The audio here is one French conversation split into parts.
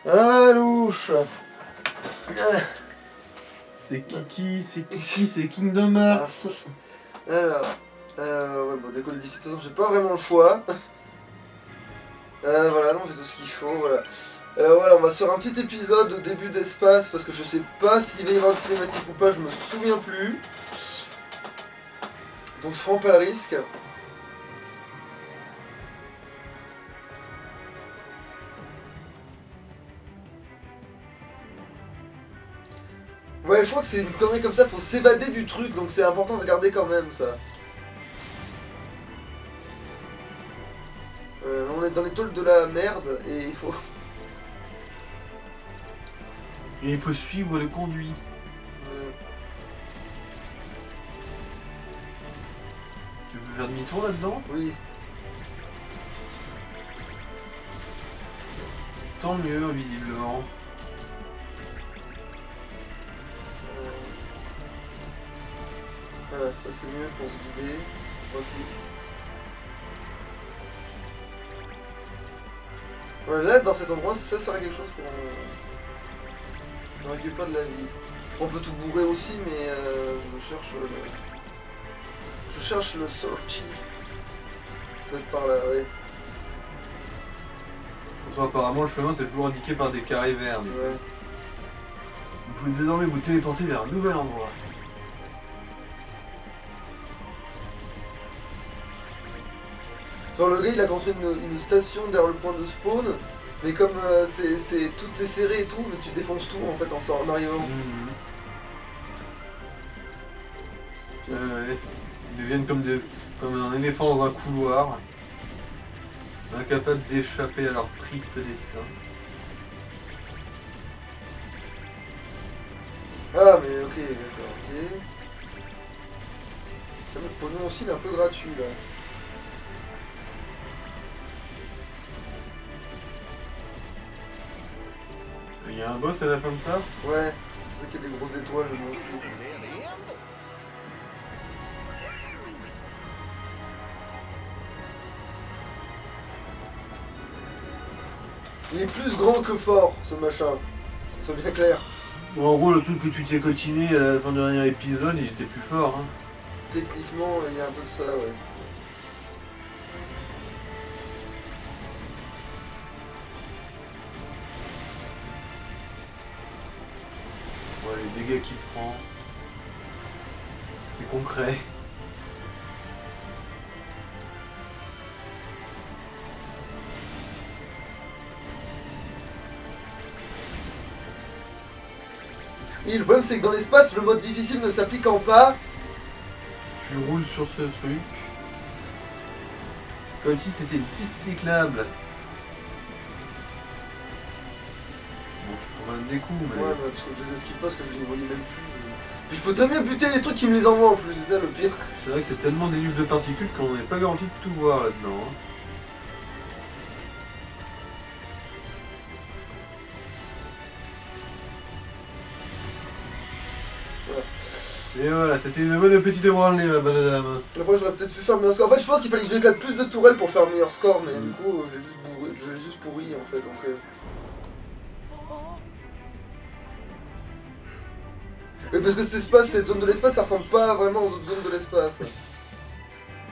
Ah, louche. C'est Kiki, c'est Kingdom Hearts. Alors, ouais, bon, décoller d'ici, de toute façon, j'ai pas vraiment le choix. Voilà, non, j'ai tout ce qu'il faut, voilà. Voilà, on va sur un petit épisode au début d'espace, parce que je sais pas s'il va y avoir une cinématique ou pas, je me souviens plus. Donc je prends pas le risque. Ouais, je crois que c'est une connerie comme ça, faut s'évader du truc, donc c'est important de regarder quand même ça. On est dans les tôles de la merde et il faut... Et il faut suivre le conduit. Tu veux faire demi-tour là-dedans? Oui. Tant mieux, visiblement. Voilà, ça c'est mieux pour se vider. Ok. Voilà, là dans cet endroit, ça serait quelque chose qu'on ne récupère pas de la vie. On peut tout bourrer aussi, mais je cherche le sortie. Ça doit être par là, ouais. Apparemment, le chemin c'est toujours indiqué par des carrés verts. Ouais. Vous pouvez désormais vous téléporter vers un nouvel endroit. Genre le gars il a construit une station derrière le point de spawn, mais comme tout est serré et tout, mais tu défonces tout en fait en arrivant. Ouais. Ils deviennent comme un éléphant dans un couloir, incapables d'échapper à leur triste destin. Ah mais ok, d'accord, ok. Le pognon aussi il est un peu gratuit là. Il y a un boss à la fin de ça? Ouais, c'est ça qu'il y a des grosses étoiles de mon cul. Il est plus grand que fort, ce machin. Qu'on soit bien clair. Bon, en gros, le truc que tu t'es cotiné à la fin du dernier épisode, il était plus fort. Hein. Techniquement, il y a un peu de ça, ouais. Ouais, les dégâts qu'il prend, c'est concret. Et le problème c'est que dans l'espace, le mode difficile ne s'appliquant pas. Tu roules sur ce truc. Comme si c'était une piste cyclable. Bon, je trouve un des coups, mais... Ouais, bah, parce que je les esquive pas, parce que je les voyais même plus. Puis je peux très bien buter les trucs qui me les envoient en plus, c'est ça le pire. C'est vrai que c'est tellement des nuages de particules qu'on n'est pas garanti de tout voir là-dedans. Hein. Et voilà, c'était une bonne petite ébranlée, ma bonne dame. Après j'aurais peut-être pu faire meilleur score. En fait je pense qu'il fallait que j'éclate plus de tourelles pour faire meilleur score, mais du coup je l'ai juste pourri en fait. Donc, Mais parce que cet espace, cette zone de l'espace, ça ressemble pas vraiment aux autres zones de l'espace.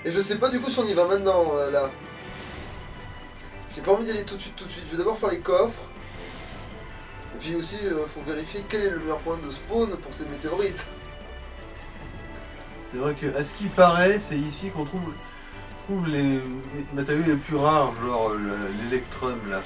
Et je sais pas du coup si on y va maintenant, là. J'ai pas envie d'y aller tout de suite. Je vais d'abord faire les coffres. Et puis aussi, faut vérifier quel est le meilleur point de spawn pour ces météorites. C'est vrai que, à ce qui paraît, c'est ici qu'on trouve les matériaux les plus rares, genre l'électrum là.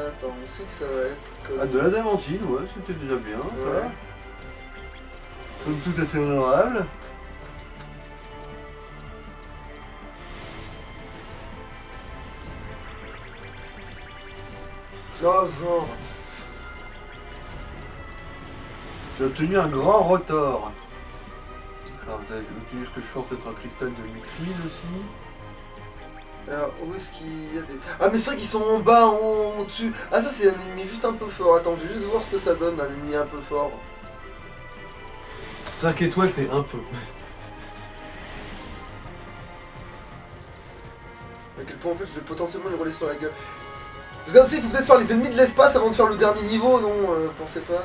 Attends, on sait que ça va être comme... Ah, de l'adamantine, ouais, c'était déjà bien, Ouais. ça. Somme toute assez honorable. Oh, genre... J'ai obtenu un grand rotor. Alors, j'ai obtenu ce que je pense être un cristal de Mutrile aussi. Alors, où est-ce qu'il y a des... Ah, mais c'est vrai qu'ils sont en bas, en dessus. Ah, ça, c'est un ennemi juste un peu fort. Attends, je vais juste voir ce que ça donne, un ennemi un peu fort. 5 étoiles, c'est un peu. À quel point en fait je vais potentiellement les rouler sur la gueule. Parce que là aussi il faut peut-être faire les ennemis de l'espace avant de faire le dernier niveau, non pensez pas.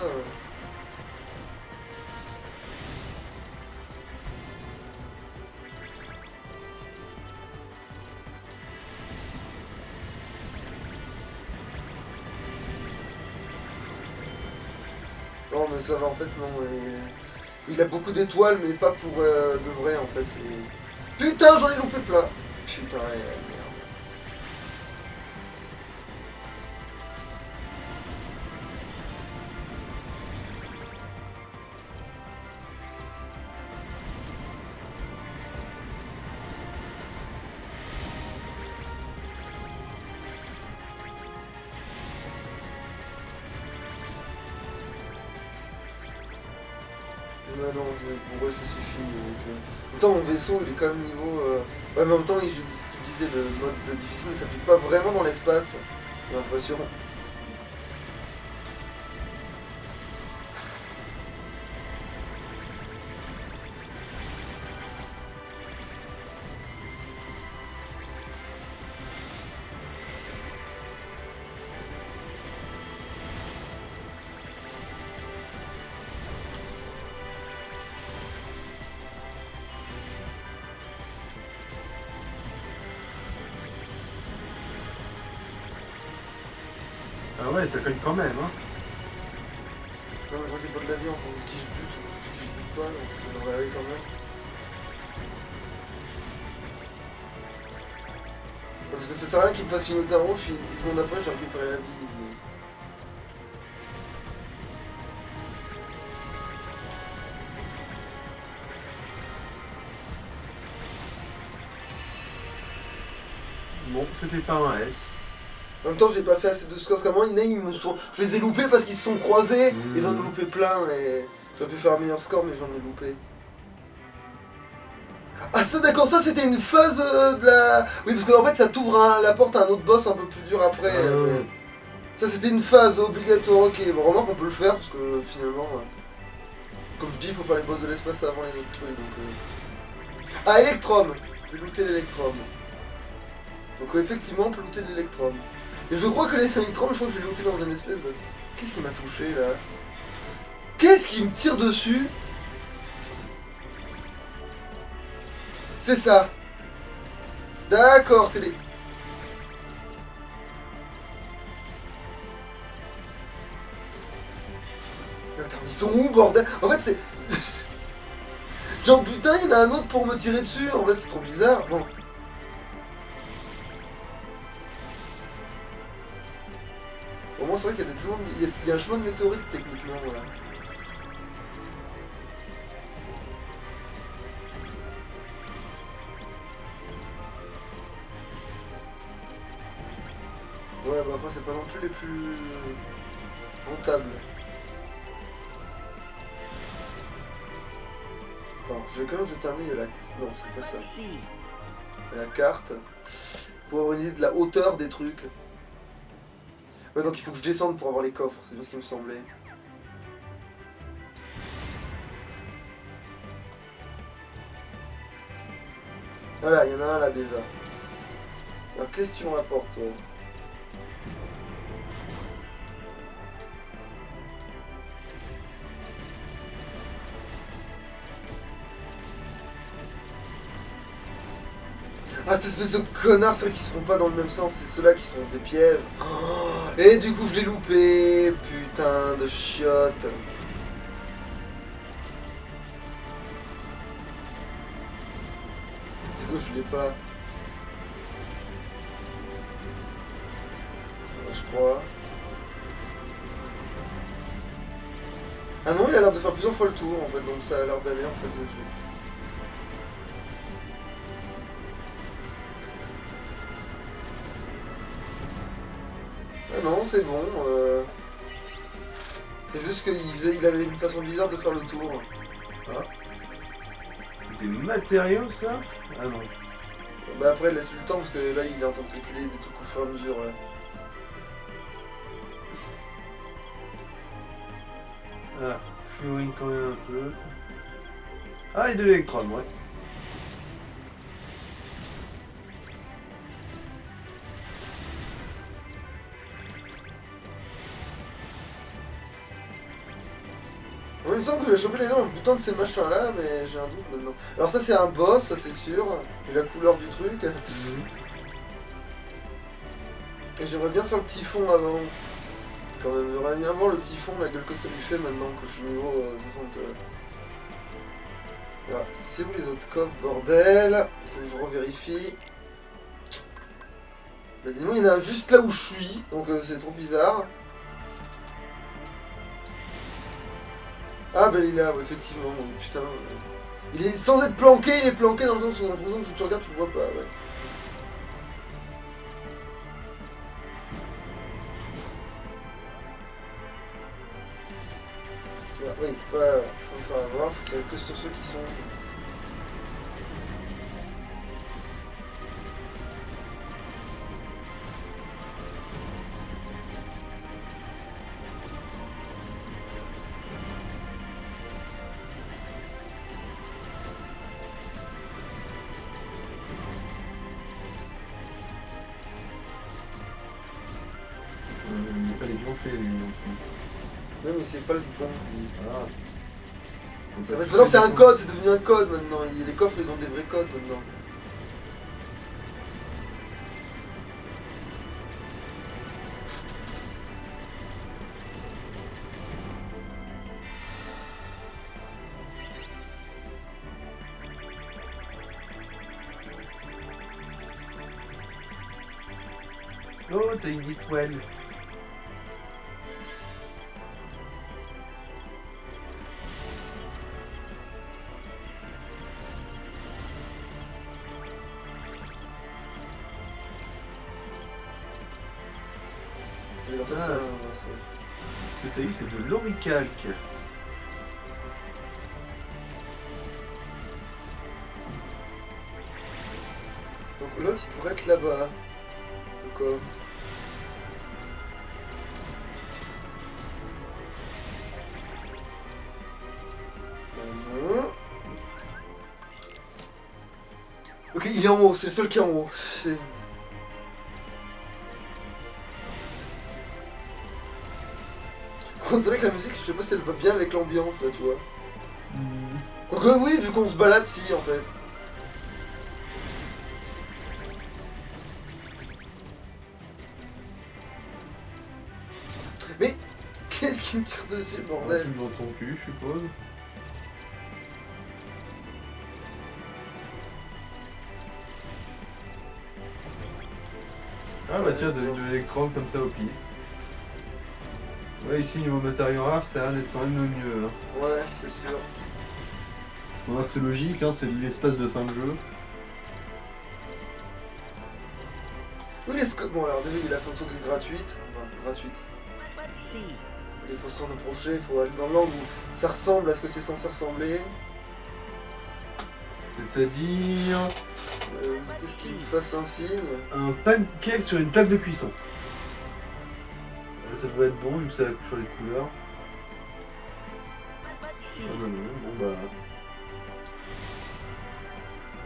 Non mais ça va en fait non. Il a beaucoup d'étoiles mais pas pour de vrai en fait. Putain j'en ai loupé plein. Putain merde. Ouais, non, pour eux ça suffit. Pourtant mon vaisseau il est quand même niveau. Ouais, mais en même temps, ce que tu disais, le mode difficile ne s'applique pas vraiment dans l'espace. J'ai l'impression. Ah ouais, ça cogne quand même, hein. Non, mais je vois des bols d'avion, qui je bute pas, donc ça devrait aller quand même. Parce que ça sert à rien qu'ils me fassent clignoter un rouge, 10 secondes après j'ai récupéré la vie. Bon, c'était pas un S. En même temps, j'ai pas fait assez de scores comme moi. Je les ai loupés parce qu'ils se sont croisés et j'en ai loupé plein. Et j'aurais pu faire un meilleur score, mais j'en ai loupé. Ah, ça, d'accord, ça c'était une phase de la. Oui, parce qu'en fait, ça t'ouvre la porte à un autre boss un peu plus dur après. Mais... Ça, c'était une phase obligatoire. Ok, bon, remarque, on peut le faire parce que finalement, comme je dis, il faut faire les boss de l'espace avant les autres trucs. Donc, Ah, Electrum. J'ai looté l'Electrum. Donc, effectivement, on peut looter l'Electrum. Et je crois que l'électrum, je crois que je l'ai looté dans une espèce de... Qu'est-ce qui m'a touché là? Qu'est-ce qui me tire dessus? C'est ça. D'accord, c'est les... Attends, ils sont où, bordel? En fait, c'est... Genre, putain, il y en a un autre pour me tirer dessus. En fait, c'est trop bizarre. Bon. Au moins, c'est vrai qu'il y a des chemins de... il y a un chemin de météorite, techniquement, voilà. Ouais, bah après, c'est pas non plus les plus... rentables. Attends, je vais quand même jeter un œil à la... Non, c'est pas ça. À la carte. Pour avoir une idée de la hauteur des trucs. Ouais, donc il faut que je descende pour avoir les coffres, c'est bien ce qui me semblait. Voilà, il y en a un là déjà. Alors qu'est-ce que tu me rapportes, toi? Ah, cette espèce de connard, c'est vrai qu'ils se font pas dans le même sens, c'est ceux-là qui sont des pièges. Oh, et du coup, je l'ai loupé, putain de chiotte. Du coup, je l'ai pas. Je crois. Ah non, il a l'air de faire plusieurs fois le tour en fait, donc ça a l'air d'aller en fait ce jeu. Ah non, c'est bon. C'est juste qu'il avait une façon bizarre de faire le tour. Ah. C'est des matériaux ça? Ah non. Bah après, laisse-lui le temps parce que là, il est en train de calculer des trucs au fur et à mesure. Là. Ah, furine quand même un peu. Ah, et de l'électron, ouais. Il me semble que je vais choper les gens en butant de ces machins là, mais j'ai un doute maintenant. Alors ça c'est un boss, ça c'est sûr, et la couleur du truc. Et j'aimerais bien faire le typhon avant. Quand même, j'aimerais bien voir le typhon, la gueule que ça lui fait maintenant que je suis niveau 60. Voilà. C'est où les autres coffres, bordel? Faut que je revérifie. Bah dis-moi, il y en a un juste là où je suis, donc c'est trop bizarre. Ah bah il est là, ouais, effectivement, putain. Il est sans être planqué, il est planqué dans le sens où en fonction de ce que tu regardes, tu le vois pas, ouais. Oui, ouais, faut me faire avoir, faut que ça aille que sur ceux qui sont... Il n'est pas les blanchés, lui, non plus. Oui, mais c'est pas le bon. Ah. Maintenant c'est un code, c'est devenu un code maintenant. Les coffres ils ont des vrais codes maintenant. Oh, t'as une étoile. Et en fait, Ah. Ce que t'as eu, c'est de l'oricalque. Donc l'autre il devrait être là-bas. Le coffre. Ok, il est en haut, c'est le seul qui est en haut. C'est... Par contre, c'est vrai que la musique, je sais pas si elle va bien avec l'ambiance là, tu vois. Quoique oui, vu qu'on se balade, si en fait. Mais qu'est-ce qui me tire dessus, bordel? Dans ton cul, je suppose. Ah bah tiens, de l'électron comme ça au pied. Ouais, ici niveau matériau rare, ça a l'air d'être quand même le mieux. Hein. Ouais, c'est sûr. Faut voir que c'est logique, hein, c'est de l'espace de fin de jeu. Oui, les scopes. Bon, alors déjà, il y a la photo qui est gratuite. Enfin, gratuite. Il faut s'en approcher, il faut aller dans l'angle où ça ressemble à ce que c'est censé ressembler. C'est-à-dire Qu'est-ce qu'il fasse un signe? un pancake sur une plaque de cuisson. Ça doit être bon vu que ça a changé de couleur. Ah non, non, bon bah...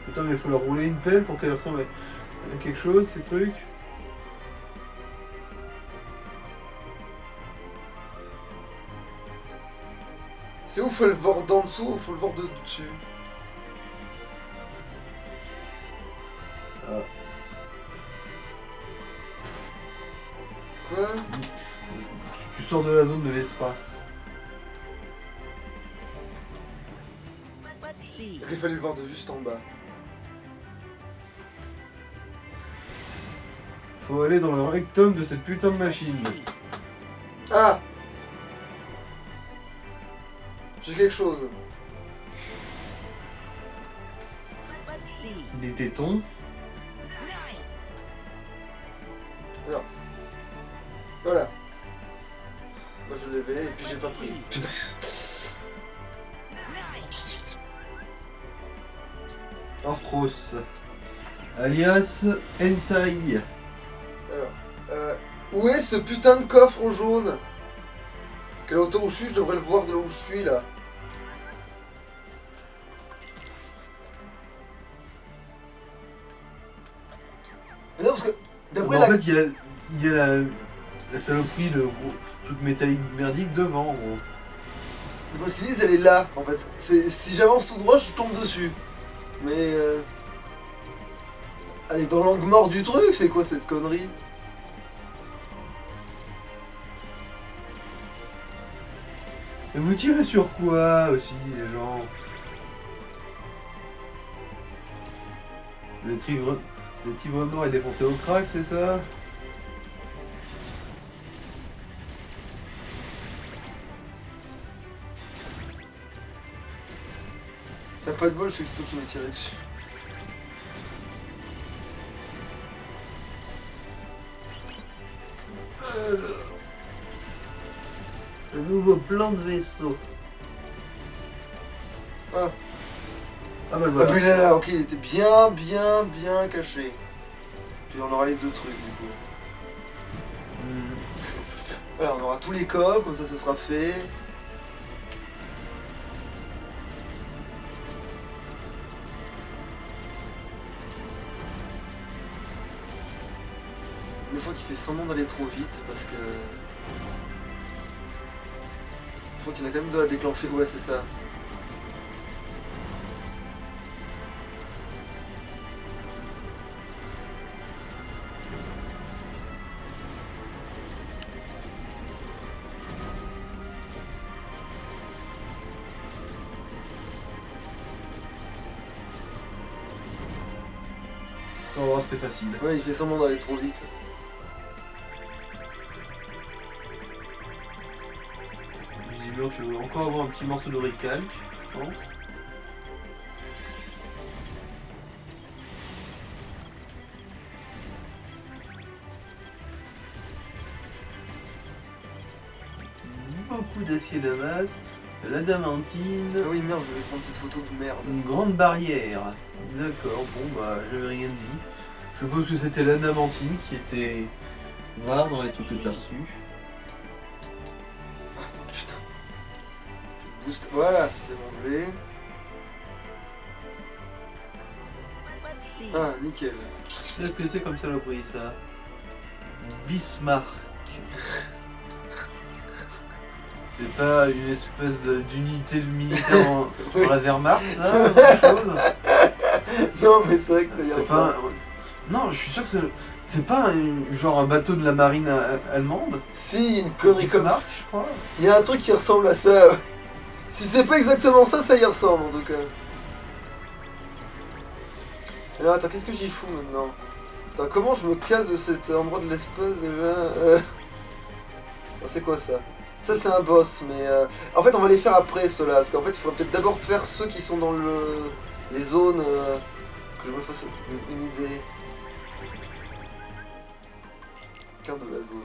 Putain mais il faut leur rouler une pelle pour qu'elle ressemble à quelque chose, ces trucs. C'est où faut le voir d'en dessous ou faut le voir de dessus? Ah. Quoi? Tu sors de la zone de l'espace. Il fallait le voir de juste en bas. Faut aller dans le rectum de cette putain de machine. Ah! J'ai quelque chose. Des tétons. Alors. Voilà. Moi je l'avais et puis j'ai pas pris. Putain. Orthros. Alias Hentai. Alors. Où est ce putain de coffre en jaune? Quelle hauteur où je suis? Je devrais le voir de là où je suis là. Mais non, parce que d'après Bah, la... en fait, il y a la saloperie, le gros truc métallique merdique devant, gros. Parce qu'ils disent, elle est là, en fait. Si j'avance tout droit, je tombe dessus. Mais... Elle est dans l'angle mort du truc, c'est quoi cette connerie? Et vous tirez sur quoi aussi, les gens? Le tigre mort est défoncé au crack, c'est ça? T'as pas de bol, je suis toi qui m'as tiré dessus. Un nouveau plan de vaisseau. Ah. Ah bah le Ah voilà. mais il est là, ok, il était bien caché. Puis on aura les deux trucs du coup. Voilà, on aura tous les coques, comme ça sera fait. Je crois qu'il fait semblant d'aller trop vite parce que... Je crois qu'il a quand même de la déclencher, ouais c'est ça. Oh, c'était facile. Ouais, il fait semblant d'aller trop vite. Visiblement, tu veux encore avoir un petit morceau de recalque, je pense. Beaucoup d'acier damas, de l'adamantine, Ah oui merde, je vais prendre cette photo de merde. une grande barrière. D'accord, bon bah j'avais rien dit. Je suppose que c'était l'adamantine qui était rare dans les trucs que t'as reçus. Putain. Boost. Voilà, c'est bon, je l'ai. Ah, nickel. Qu'est-ce que c'est comme saloperie ça? Bismarck. C'est pas une espèce d'unité militaire dans la Wehrmacht, ça, quelque chose? Non, mais c'est vrai que ça y C'est ressemble. pas Non, je suis sûr que c'est pas genre un bateau de la marine allemande. Si, une connerie comme Bismarck, ça. je crois. Il y a un truc qui ressemble à ça. Ouais. Si c'est pas exactement ça, ça y ressemble en tout cas. Alors attends, qu'est-ce que j'y fous maintenant? Attends, comment je me casse de cet endroit de l'espace déjà Ah, c'est quoi ça? Ça c'est un boss, mais en fait on va les faire après ceux-là, parce qu'en fait il faudrait peut-être d'abord faire ceux qui sont dans les zones, que je me fasse une idée. Carte de la zone,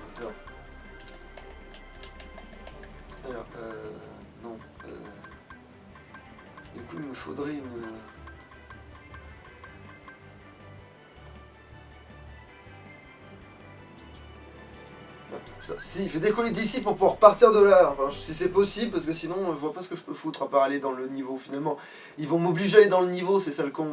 alors non. Du coup il me faudrait une... Putain, si, je vais décoller d'ici pour pouvoir partir de là, enfin, si c'est possible, parce que sinon je vois pas ce que je peux foutre à part aller dans le niveau finalement. Ils vont m'obliger à aller dans le niveau, c'est ça le con.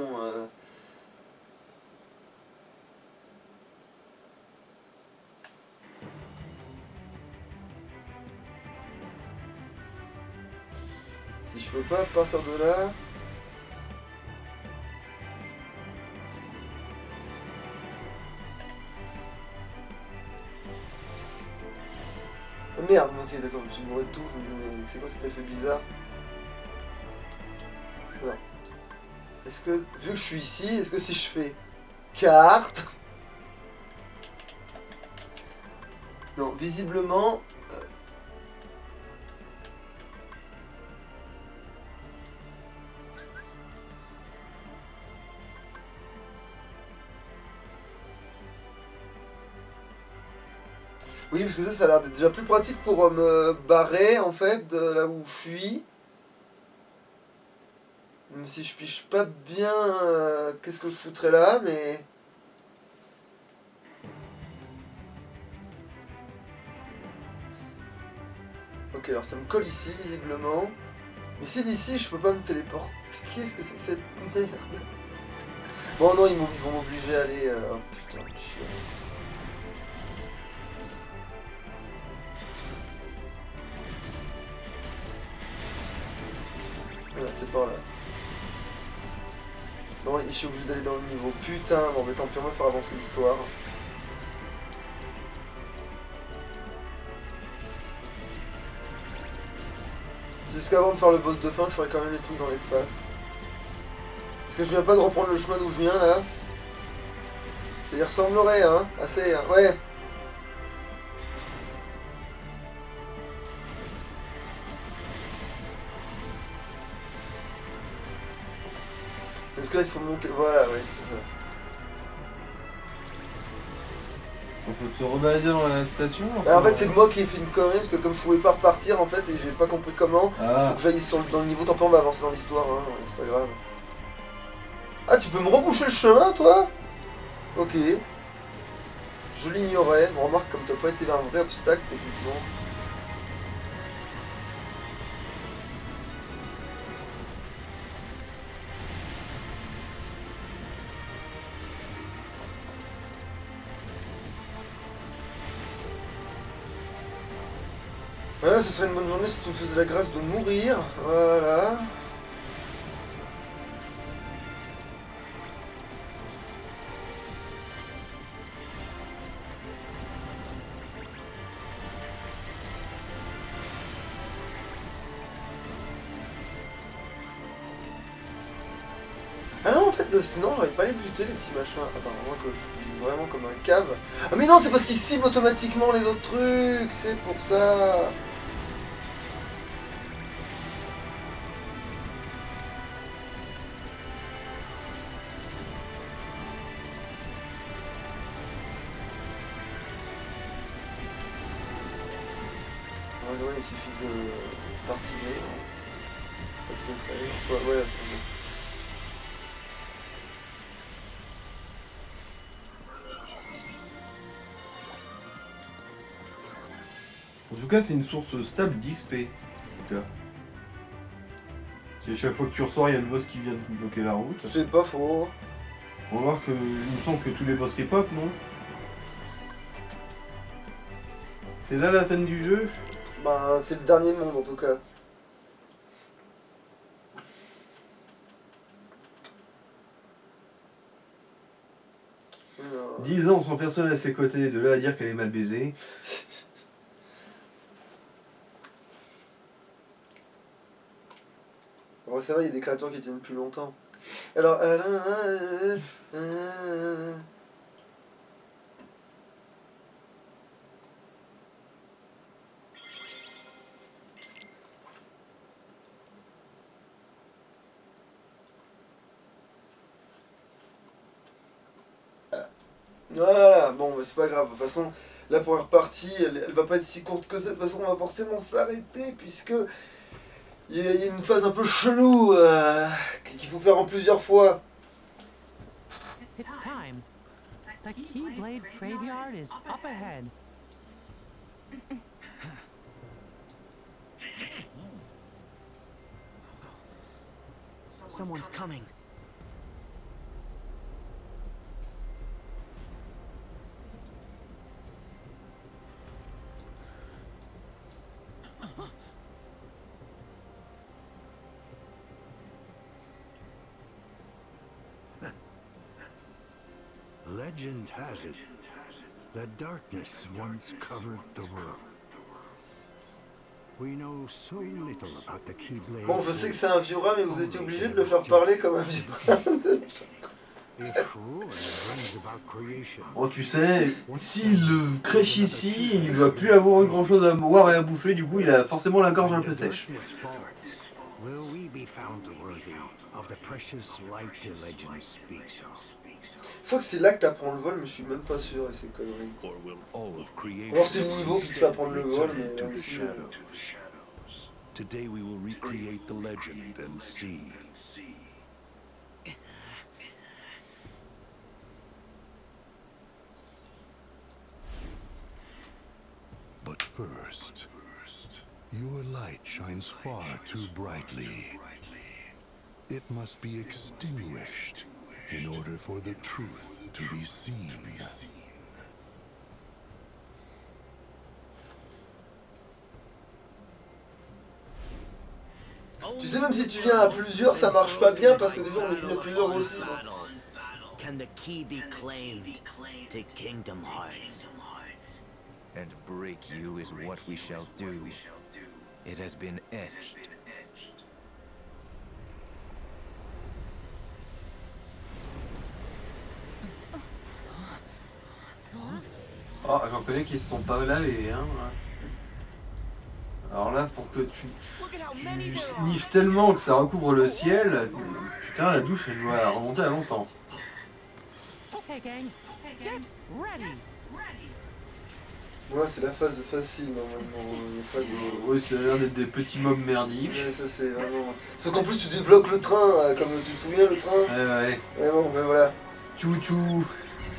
Si je peux pas partir de là... Oh, merde, ok d'accord, je me suis bourré de tout, je me disais mais c'est quoi cet effet bizarre? Alors, est-ce que, vu que je suis ici, est-ce que si je fais carte... Non, visiblement... Oui, parce que ça a l'air d'être déjà plus pratique pour me barrer, en fait, de là où je suis. Même si je piche pas bien qu'est-ce que je foutrais là, mais... Ok, alors ça me colle ici, visiblement. Mais si d'ici, je peux pas me téléporter. Qu'est-ce que c'est que cette merde? Bon, non, ils vont m'obliger à aller... Putain, de chien. Voilà, c'est par là. Non, je suis obligé d'aller dans le niveau. Putain, bon, mais tant pis, on va faire avancer l'histoire. C'est juste qu'avant de faire le boss de fin, je ferai quand même les trucs dans l'espace. Parce que je viens pas de reprendre le chemin d'où je viens là. Il ressemblerait, hein, assez, hein. Ouais. Parce que là, il faut monter. Voilà, ouais, c'est ça. On peut te rebalader dans la station. Bah, en fait, c'est moi qui ai fait une connerie parce que comme je pouvais pas repartir en fait et j'ai pas compris comment, Ah. faut que j'aille dans le niveau. Tant pis, on va avancer dans l'histoire, hein, c'est pas grave. Ah, tu peux me reboucher le chemin, toi? Ok. Je l'ignorais. Bon, remarque, comme t'as pas été vers un vrai obstacle, techniquement. Voilà, ce serait une bonne journée si tu me faisais la grâce de mourir. Voilà. Ah non, en fait, sinon j'arrive pas à les buter, les petits machins. Attends, moi que je vise vraiment comme un cave. Ah mais non, c'est parce qu'ils ciblent automatiquement les autres trucs, c'est pour ça. Ouais, il suffit de tartiner. Ouais. En tout cas, c'est une source stable d'XP. En tout cas. Si chaque fois que tu ressors, il y a le boss qui vient te bloquer la route. C'est pas faux. On va voir que il me semble que tous les boss K-pop, non? C'est là la fin du jeu? Bah, c'est le dernier monde en tout cas. Non. 10 ans sans personne à ses côtés, de là à dire qu'elle est mal baisée. Bon, ça va, il y a des créatures qui tiennent plus longtemps. Alors, voilà, bon, bah, c'est pas grave. De toute façon, la première partie, elle va pas être si courte que ça. De toute façon, on va forcément s'arrêter puisque il y a une phase un peu chelou qu'il faut faire en plusieurs fois. It's time. The Keyblade Graveyard is up ahead. Someone's coming. Legend has it that darkness once covered the world. We know so little about the Keyblade. Bon, je sais que c'est un vieux rat, mais vous étiez obligé de le faire parler comme un vieux rat. Oh, tu sais, s'il le crèche ici, il va plus avoir grand chose à boire et à bouffer, du coup il a forcément la gorge un peu sèche. Will we be found worthy of the precious light the legend speaks of? Je crois que c'est là que t'apprends le vol, mais je suis même pas sûr avec ces conneries. Alors c'est le niveau qui te fait apprendre le vol, mais aussi, Today we will recreate the legend and see. But first, your light shines far too brightly. It must be extinguished in order for the truth to be seen. Tu sais, même si tu viens à plusieurs, ça marche pas bien parce que des fois on est venu à plusieurs aussi. Donc. Can the key be claimed to Kingdom Hearts? And break you is what we shall do. It has been etched. Oh, j'en connais qui se sont pas lavés, hein. Alors là, pour que tu sniffes tellement que ça recouvre le ciel, putain, la douche, elle doit remonter à longtemps. Okay, gang, get ready. Voilà, c'est la phase facile normalement. Il n'y a pas de... Oui, ça a l'air d'être des petits mobs merdiques. Ouais, ça c'est vraiment... Sauf qu'en plus tu débloques le train, comme tu te souviens le train. Ouais. Ouais bon, ben voilà. Tchou.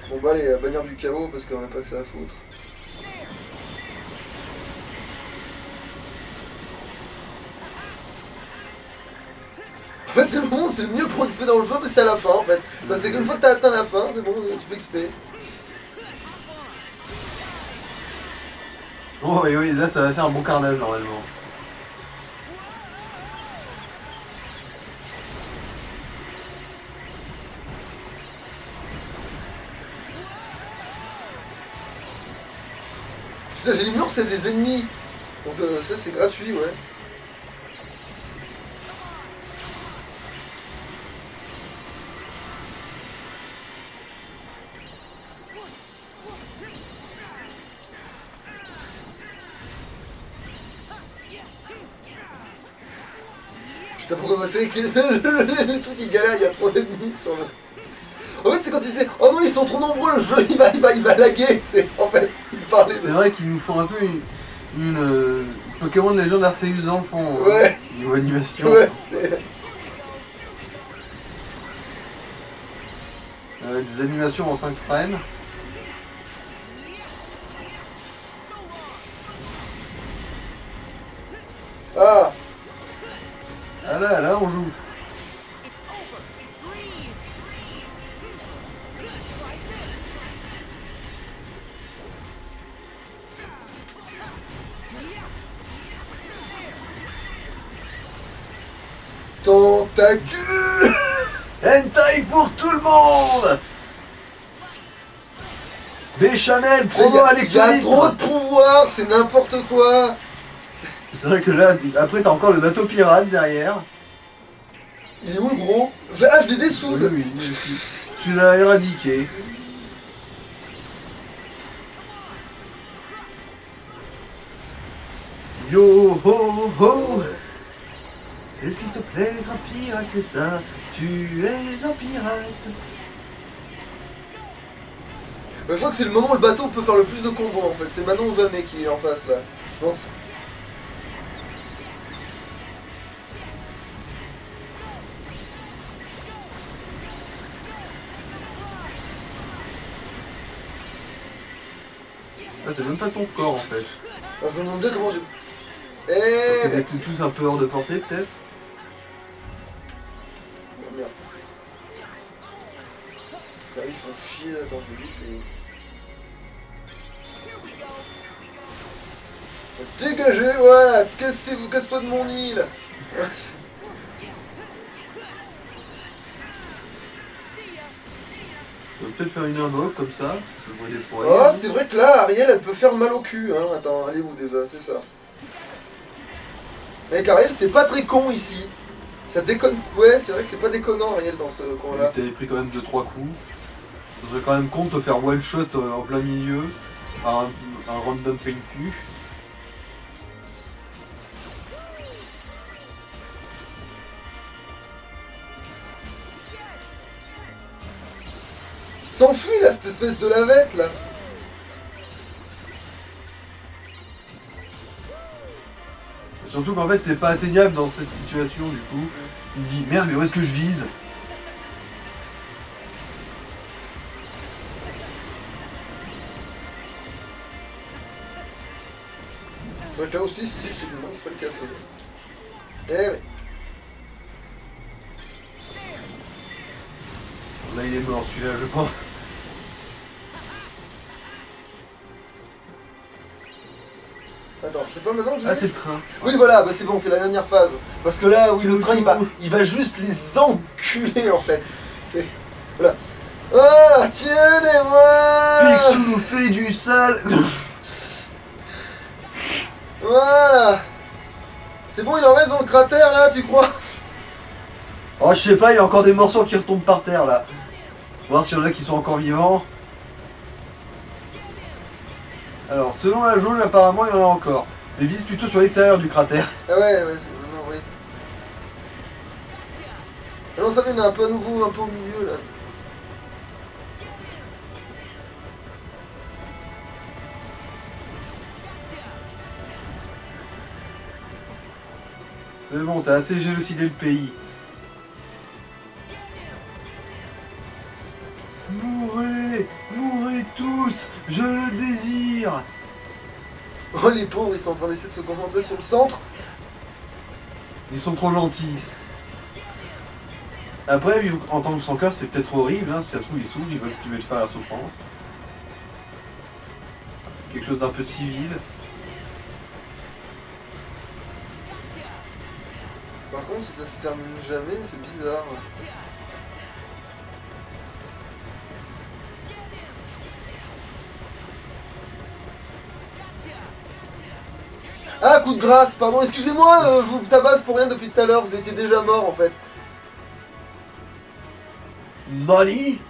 Bon bah allez, bannière du chaos parce qu'on n'a pas que ça à foutre. En fait c'est le moment, c'est le mieux pour XP dans le jeu, mais c'est à la fin en fait. Ça c'est qu'une fois que t'as atteint la fin, c'est bon, tu peux XP. Oh oui, là ça va faire un bon carnage normalement. Ça j'ai l'impression que c'est des ennemis. Donc ça c'est gratuit, ouais. Putain pourquoi c'est que les trucs ils galèrent, il y a trop d'ennemis sur le... En fait c'est quand ils disaient oh non ils sont trop nombreux, le jeu il va laguer, c'est en fait ils parlaient de... C'est vrai qu'ils nous font un peu une Pokémon Legend Arceus dans le fond. Ouais. Niveau animation. Ouais c'est... Des animations en 5 frames. Ah. Ah là on joue. Tentacule. Hentai pour tout le monde. Béchamel, Il promo y a électronique. trop de pouvoir, c'est n'importe quoi. C'est vrai que là, après t'as encore le bateau pirate derrière. Il est où le gros? Ah je l'ai dessoude. Oui, tu l'as éradiqué. Yo ho ho. Est-ce qu'il te plaît être un pirate, c'est ça? Tu es un pirate. Je crois que c'est le moment où le bateau peut faire le plus de combos en fait. C'est maintenant ou jamais qui est en face là. Je pense. Ah, c'est même pas ton corps en fait. Alors, je me demande bien comment j'ai... Parce que vous Eh êtes tous un peu hors de portée peut-être. oh, merde. Là, ils font chier là, attends, je vais vite les... Dégagez, voilà, cassez-vous, casse-toi de mon île. On peut peut-être faire une invoque comme ça. Je vois des poids. Oh, c'est vrai que là, Ariel, elle peut faire mal au cul, hein. Attends, elle est où déjà? C'est ça. Mec, Ariel, c'est pas très con ici. Ça déconne. Ouais, c'est vrai que c'est pas déconnant, Ariel, dans ce coin-là. T'avais pris quand même 2-3 coups. Ça serait quand même con de te faire one shot en plein milieu par un random pain cul. S'enfuit là, cette espèce de lavette là. Surtout qu'en fait t'es pas atteignable dans cette situation du coup. Tu te dis merde mais où est-ce que je vise? Ouais, là aussi, si je sais comment il faut le café. Eh oui. Là il est mort celui-là je pense. c'est pas maintenant que je Ah, l'ai. c'est le train. Oui, voilà, bah c'est bon, c'est la dernière phase. Parce que là, oui, le train, il va juste les enculer, en fait. C'est... Voilà. Voilà, tenez-moi. Picsou nous fait du sale. Voilà. C'est bon, il en reste dans le cratère, là, tu crois? Oh, je sais pas, il y a encore des morceaux qui retombent par terre là. Voir s'il y en a qui sont encore vivants. Alors, selon la jauge, apparemment, il y en a encore. Mais vise plutôt sur l'extérieur du cratère. Ah ouais, c'est... Non, oui. Ah non, ça vient, il y en a un peu à nouveau, un peu au milieu, là. C'est bon, t'as assez génocidé le pays. Mourez, mourez tous, je le désire. Oh, les pauvres, ils sont en train d'essayer de se concentrer sur le centre. Ils sont trop gentils. Après, vivre en tant que sans cœur, c'est peut-être horrible, hein. Si ça se trouve, ils s'ouvrent, ils veulent te faire la souffrance. Quelque chose d'un peu civil. Par contre, si ça se termine jamais, c'est bizarre. Ah, coup de grâce, pardon, excusez-moi, je vous tabasse pour rien depuis tout à l'heure, vous étiez déjà mort en fait. Nani?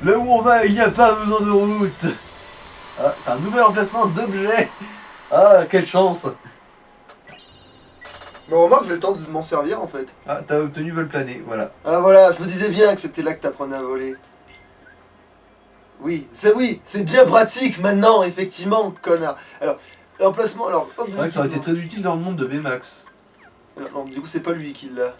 Là où on va, il n'y a pas besoin de route. Ah, un nouvel emplacement d'objet. Ah, quelle chance. Bon, remarque, j'ai le temps de m'en servir en fait. Ah, t'as obtenu vol plané, voilà. Ah voilà, je me disais bien que c'était là que t'apprenais à voler. Oui, c'est bien pratique maintenant, effectivement, connard. Alors, l'emplacement, alors... C'est vrai que ça aurait été très utile dans le monde de Baymax. Non, du coup, c'est pas lui qui l'a.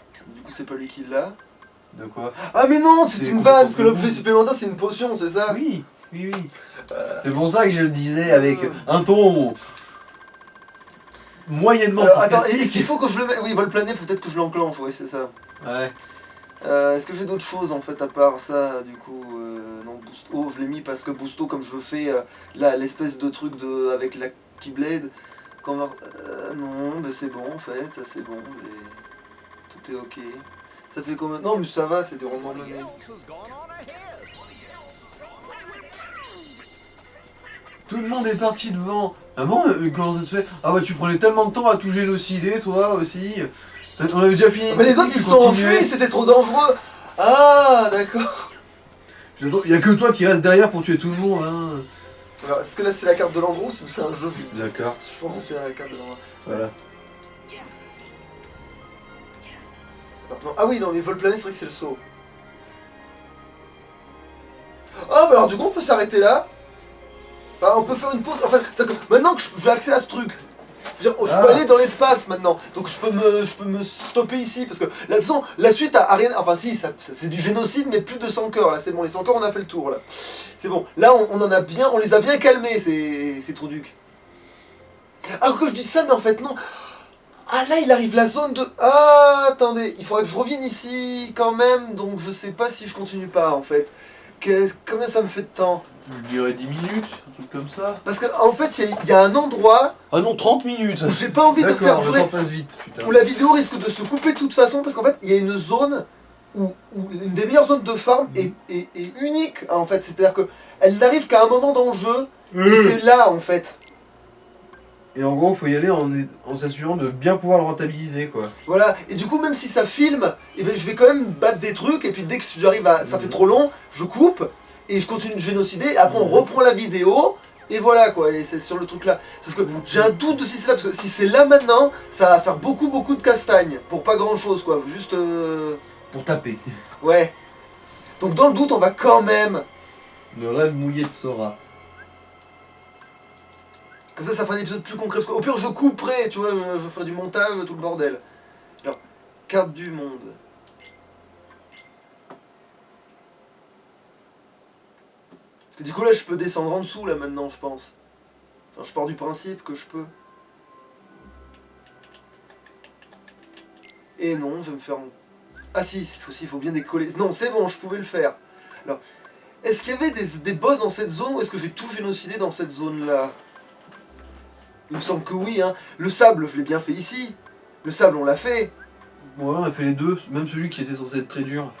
De quoi? Ah mais non, c'est C'est une vanne, parce que complètement l'objet fou. supplémentaire, c'est une potion, c'est ça? Oui, oui, oui. C'est pour ça que je le disais avec un ton moyennement Alors, attends, sarcastique. est-ce qu'il faut que je le mette? Oui, vol plané, faut peut-être que je l'enclenche, ouais, c'est ça. Ouais. Est-ce que j'ai d'autres choses en fait à part ça, du coup non, Boost. Oh, je l'ai mis parce que Boosto, comme je fais là, l'espèce de truc de avec la Keyblade. Non, bah c'est bon en fait, c'est bon, tout est ok. Ça fait combien? Non, mais ça va, c'était vraiment mené. Tout le monde est parti devant. Ah bon, comment ça se fait? Ah bah tu prenais tellement de temps à tout génocider, toi aussi. On avait déjà fini. Mais les autres, tu ils se sont continuais. enfuis, c'était trop dangereux. Ah, d'accord. De toute façon, y a que toi qui reste derrière pour tuer tout le monde, hein. Alors, est-ce que là c'est la carte de l'Andros ou c'est un jeu vu? D'accord. Je pense que c'est la carte de l'Andros. Voilà. Attends, non. Ah oui, non, mais vol plané, c'est vrai que c'est le saut. Ah, bah alors du coup, on peut s'arrêter là. Bah, on peut faire une pause. Enfin, maintenant que j'ai accès à ce truc, je veux dire, je peux aller dans l'espace maintenant. Donc je peux me stopper ici. Parce que de toute façon, la suite a rien. Enfin, si, c'est du génocide, mais plus de 100 cœurs. Là, c'est bon, les 100 cœurs, on a fait le tour. Là, c'est bon. Là, on les a bien calmés, ces Trouducs. Ah, que je dis ça, mais en fait, non. Ah, là, il arrive la zone de. Ah, attendez, il faudrait que je revienne ici quand même. Donc, je sais pas si je continue pas en fait. Combien ça me fait de temps? Je dirais 10 minutes, un truc comme ça. Parce qu'en fait, il y a un endroit Ah non, 30 minutes. où j'ai pas envie de faire D'accord, le durer. temps passe vite, putain. Où la vidéo risque de se couper de toute façon. Parce qu'en fait, il y a une zone où une des meilleures zones de farm est unique en fait. C'est-à-dire qu'elle n'arrive qu'à un moment dans le jeu. Et c'est là en fait. Et en gros, faut y aller en s'assurant de bien pouvoir le rentabiliser, quoi. Voilà, et du coup, même si ça filme, eh ben, je vais quand même battre des trucs, et puis dès que j'arrive à. Ça fait trop long, je coupe, et je continue de génocider, et après on reprend la vidéo, et voilà quoi, et c'est sur le truc là. Sauf que j'ai un doute de si c'est là, parce que si c'est là maintenant, ça va faire beaucoup de castagnes, pour pas grand chose quoi, juste. Pour taper. Ouais. Donc dans le doute, on va quand même. Le rêve mouillé de Sora. Comme ça fait un épisode plus concret, parce qu'au pire je couperai, tu vois, je ferai du montage, tout le bordel. Alors, carte du monde. Parce que du coup là je peux descendre en dessous là maintenant je pense. Enfin, je pars du principe que je peux. Et non, je vais me faire... Ah si, il faut bien décoller. Non, c'est bon, je pouvais le faire. Alors, Est-ce qu'il y avait des boss dans cette zone ou est-ce que j'ai tout génocidé dans cette zone-là? Il me semble que oui, hein. Le sable, je l'ai bien fait ici. Le sable, on l'a fait. Ouais, on a fait les deux, même celui qui était censé être très dur.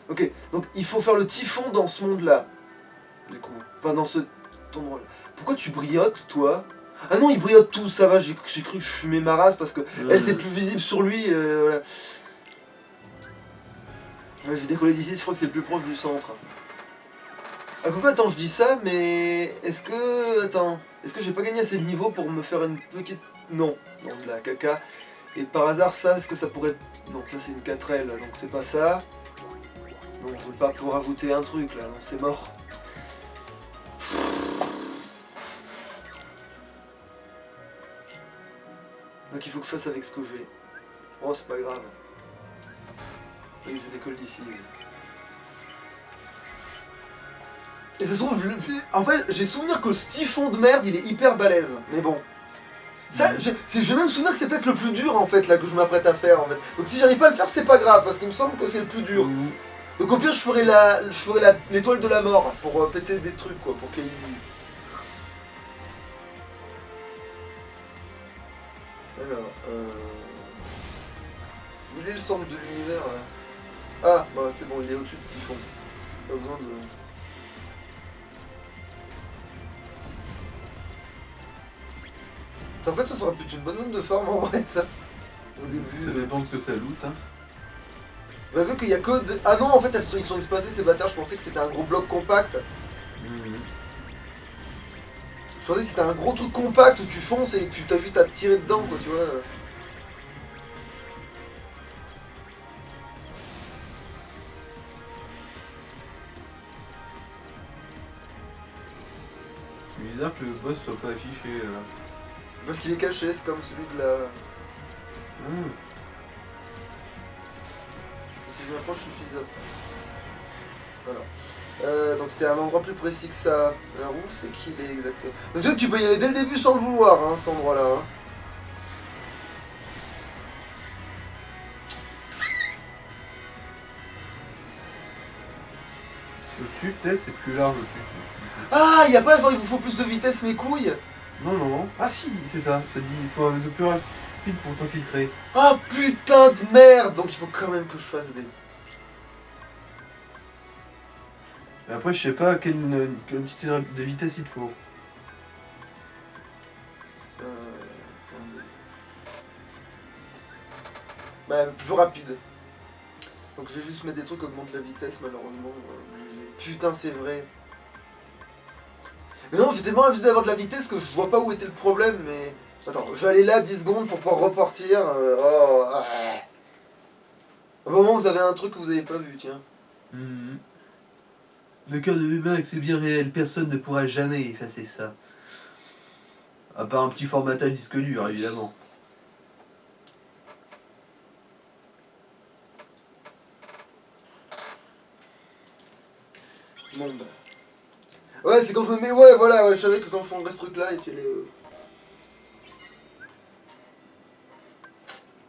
Ok, donc il faut faire le typhon dans ce monde-là. Du coup. Enfin, dans ce endroit-là. Pourquoi tu briottes, toi? Ah non, il briotte tout, ça va, j'ai cru que je fumais ma race parce que elle, c'est plus visible sur lui. Voilà. Ouais, j'ai décollé d'ici, je crois que c'est le plus proche du centre. Ah, coucou, attends, je dis ça, mais est-ce que... Attends, est-ce que j'ai pas gagné assez de niveau pour me faire une petite... Non, non, de la caca. Et par hasard, ça, est-ce que ça pourrait... Non, ça c'est une 4L, donc c'est pas ça. Non, je veux pas pour rajouter un truc, là, non, c'est mort. Donc il faut que je fasse avec ce que j'ai. Oh, c'est pas grave. Et je décolle d'ici. Et ça se trouve, en fait, j'ai souvenir que ce typhon de merde, il est hyper balèze. Mais bon. Ça, j'ai même souvenir que c'est peut-être le plus dur, en fait, là, que je m'apprête à faire, en fait. Donc si j'arrive pas à le faire, c'est pas grave, parce qu'il me semble que c'est le plus dur. Donc au pire, je ferai l'étoile de la mort, pour péter des trucs, quoi, pour qu'il... Alors, où est le centre de l'univers, là? Ah, bah c'est bon, il est au-dessus de Typhon. Pas besoin de... En fait, ça serait plutôt une bonne zone de farm en vrai, ça. Au début. Ça dépend de ce que ça loot, hein. Bah, vu qu'il y a que... Ah non, en fait, ils sont espacés, ces bâtards. Je pensais que c'était un gros bloc compact. Je pensais que c'était un gros truc compact où tu fonces et tu t'as juste à tirer dedans, quoi, tu vois. C'est bizarre que le boss soit pas affiché là. Parce qu'il est caché, c'est comme celui de la... Si je m'approche suffisamment. Voilà. Donc c'est un endroit plus précis que ça. Alors où c'est qu'il est exactement? Donc tu peux y aller dès le début sans le vouloir, hein, cet endroit-là. Hein. Au-dessus peut-être, c'est plus large au-dessus. Ah, y a pas genre il vous faut plus de vitesse mes couilles? Non, non, non. Ah si, c'est ça. Ça dit il faut un réseau plus rapide pour t'infiltrer. Ah putain de merde. Donc il faut quand même que je fasse des... Et après, je sais pas quelle quantité de vitesse il te faut. Bah, plus rapide. Donc je vais juste mettre des trucs qui augmentent la vitesse, malheureusement. Putain, c'est vrai. Mais non, j'étais tellement abusé d'avoir de la vitesse que je vois pas où était le problème, mais... Attends, je vais aller là 10 secondes pour pouvoir repartir. Oh, ouais. À un moment, vous avez un truc que vous avez pas vu, tiens. Le cœur de l'humain, c'est bien réel. Personne ne pourra jamais effacer ça. À part un petit formatage disque dur, évidemment. Bon, bah... Ouais, c'est quand je me mets... Ouais, voilà, ouais, je savais que quand je ferais ce truc-là, il fallait...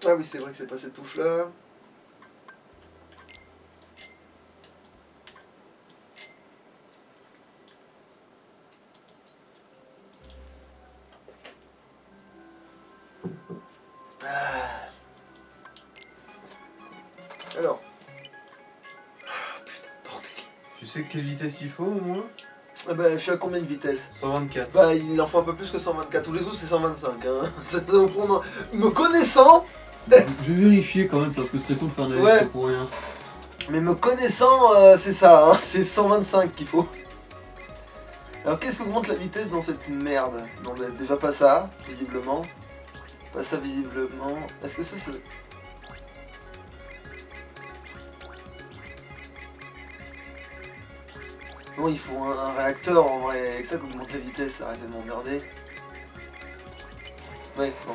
Ah oui, c'est vrai que c'est pas cette touche-là. Alors. Putain, bordel. Tu sais quelle vitesse il faut au moins? Ah bah, je suis à combien de vitesse? 124. Bah, il en faut un peu plus que 124. Tous les autres, c'est 125. Hein. Ça doit prendre... Me connaissant... Je vais vérifier quand même parce que c'est con de faire de la Ouais. liste pour rien. Mais me connaissant, c'est ça. Hein. C'est 125 qu'il faut. Alors, qu'est-ce qu'augmente la vitesse dans cette merde? Non, bah, déjà pas ça, visiblement. Pas ça, visiblement. Est-ce que ça, c'est... Non, il faut un réacteur en vrai, avec ça qu'augmente la vitesse, arrêtez de m'emmerder. Ouais, bon.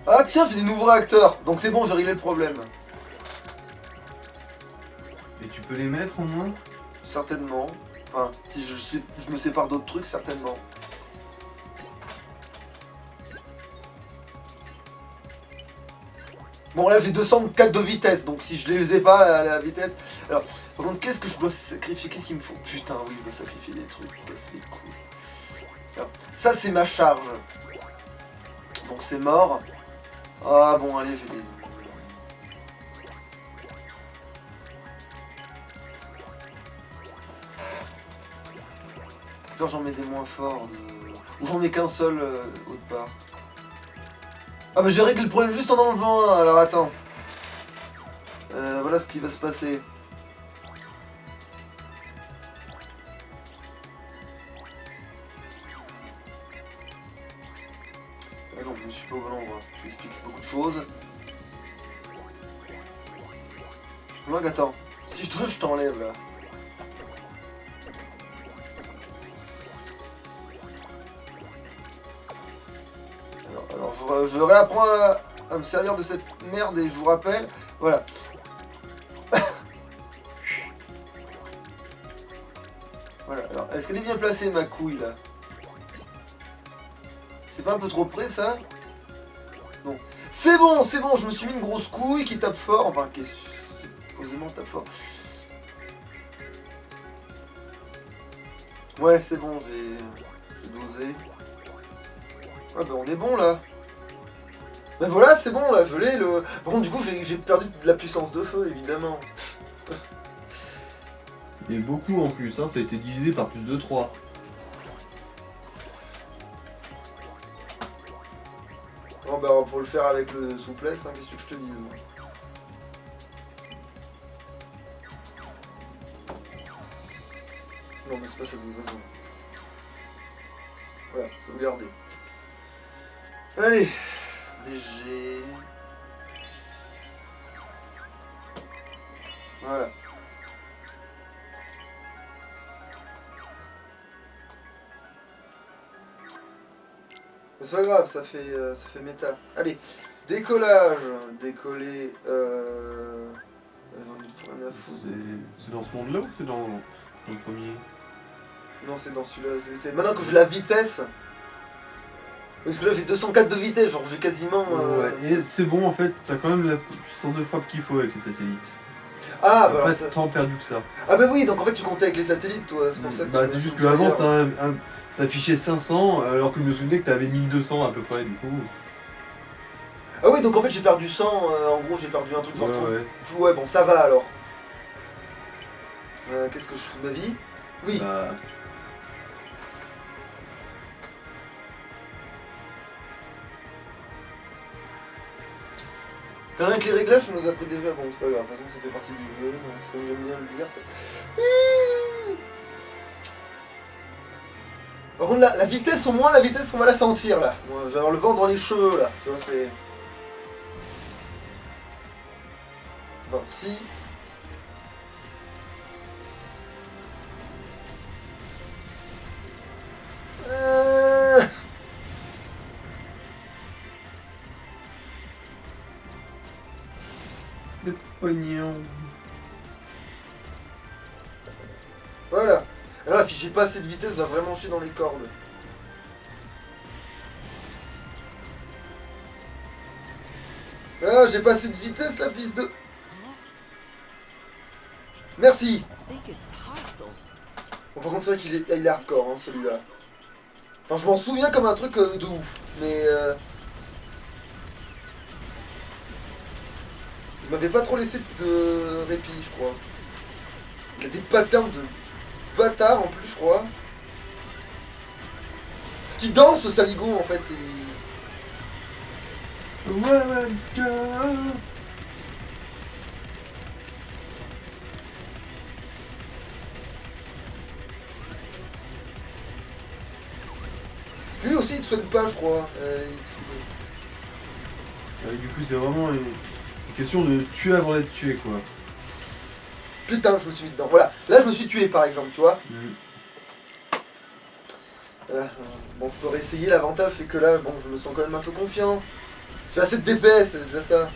Ah tiens, j'ai des nouveaux réacteurs, donc c'est bon, j'ai réglé le problème. Et tu peux les mettre au moins? Certainement. Enfin, si je me sépare d'autres trucs, certainement. Bon là j'ai 204 de vitesse, donc si je les ai pas la vitesse... Alors, par contre, qu'est-ce que je dois sacrifier? Qu'est-ce qu'il me faut? Putain, oui, je dois sacrifier des trucs, casser les couilles. Alors, ça c'est ma charge. Donc c'est mort. Ah bon, allez, j'ai des... Quand j'en mets des moins forts, ou j'en mets qu'un seul au départ. Ah bah j'ai réglé le problème juste en enlevant un, alors attends. Voilà ce qui va se passer. Ah non, je me suis pas au bon endroit. Ça explique beaucoup de choses. Donc attends, si je dois, je t'enlève là. Alors je réapprends à me servir de cette merde et je vous rappelle, voilà. Voilà, alors est-ce qu'elle est bien placée ma couille là? C'est pas un peu trop près ça? Non. C'est bon, je me suis mis une grosse couille qui tape fort, enfin qui supposément tape fort. Ouais, c'est bon, j'ai dosé. Ah bah on est bon là. Ben voilà, c'est bon là, je l'ai le... Par contre du coup j'ai perdu de la puissance de feu évidemment. Et beaucoup en plus, hein, ça a été divisé par plus de 3. Bon bah faut le faire avec le souplesse, hein, qu'est-ce que je te dis moi. Non mais c'est pas ça de toute façon. Voilà, sauvegarder. Allez, VG. Voilà. C'est pas grave, ça fait méta. Allez, décollage, décoller. J'en ai rien à foutre. C'est dans ce monde-là ou c'est dans le premier? Non, c'est dans celui-là. C'est maintenant que j'ai la vitesse. Parce que là j'ai 204 de vitesse, genre j'ai quasiment... Ouais, et c'est bon en fait, t'as quand même la puissance de frappe qu'il faut avec les satellites. Ah, bah pas alors de temps perdu que ça. Ah bah oui, donc en fait tu comptais avec les satellites toi, c'est pour ça que... Bah c'est juste qu'avant ça affichait 500, alors que je me souvenais que t'avais 1200 à peu près du coup. Ah oui, donc en fait j'ai perdu 100, en gros j'ai perdu un truc genre... Ouais. Ouais, bon ça va alors. Qu'est-ce que je fous de ma vie? Oui. Bah... T'as rien que les réglages, ça nous a pris déjà, bon c'est pas grave, de toute façon ça fait partie du jeu, c'est comme j'aime bien le dire. Par contre la vitesse au moins, la vitesse on va la sentir là. Moi, je vais avoir le vent dans les cheveux là, tu vois c'est... Bon, si... Le pognon. Voilà. Alors là, si j'ai pas assez de vitesse, va vraiment chier dans les cordes. Ah, j'ai pas assez de vitesse, la fils de... Merci. Bon, par contre, c'est vrai qu'il est hardcore, hein, celui-là. Enfin, je m'en souviens comme un truc de ouf. Mais... Il m'avait pas trop laissé de répit, je crois. Il a des patterns de bâtard en plus, je crois. Parce qu'il danse, ce saligo, en fait. Ouais, let's go. Lui aussi, il te soigne pas, je crois. Du coup, c'est vraiment une question de tuer avant d'être tué, quoi. Putain, je me suis mis dedans. Voilà, là, je me suis tué, par exemple, tu vois. Bon, je peux réessayer. L'avantage, c'est que là, bon, je me sens quand même un peu confiant. J'ai assez de DPS, c'est déjà ça.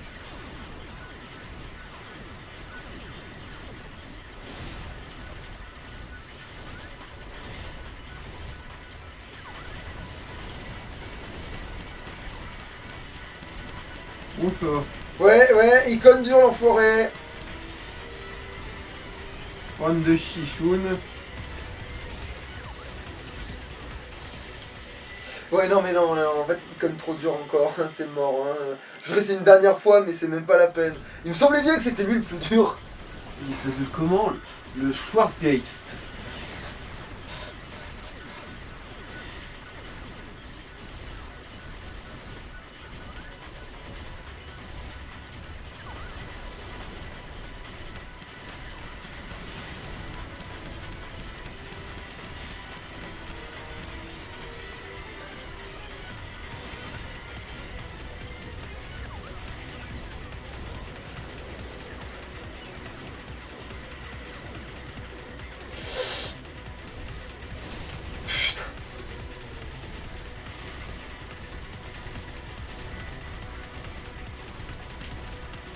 Ouf. Ouais, icône dure l'enfoiré. One de Chichoun. Ouais, non, mais non, en fait, icône trop dur encore, c'est mort. Hein. Je réessaye une dernière fois, mais c'est même pas la peine. Il me semblait bien que c'était lui le plus dur. Il s'appelle comment? Le Schwarzgeist.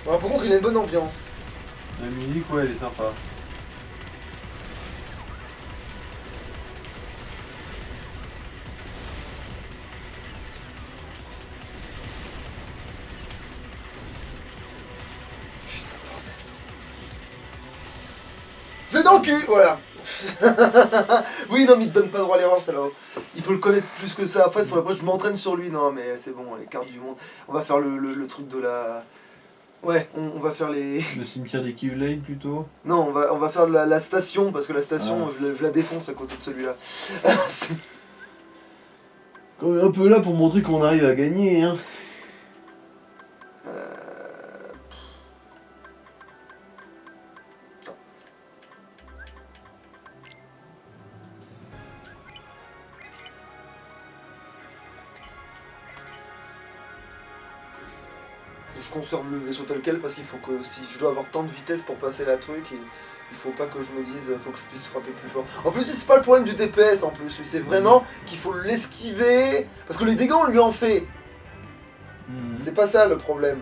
Bon, par contre, il a une bonne ambiance. La musique, ouais, elle est sympa. Fais dans le cul, voilà. Oui, non, mais il te donne pas droit à l'erreur, celle-là. Il faut le connaître plus que ça. Après, il faudrait que je m'entraîne sur lui. Non, mais c'est bon, les cartes du monde. On va faire le truc de la... Ouais, on va faire les... Le cimetière des Keyblade plutôt. Non, on va faire la station, parce que la station, je la défonce à côté de celui-là. Quand même un peu là pour montrer qu'on arrive à gagner, hein. Je conserve le vaisseau tel quel parce qu'il faut que si je dois avoir tant de vitesse pour passer la truc, et il faut pas que je me dise faut que je puisse frapper plus fort. En plus c'est pas le problème du DPS en plus, c'est vraiment qu'il faut l'esquiver parce que les dégâts on lui en fait. C'est pas ça le problème.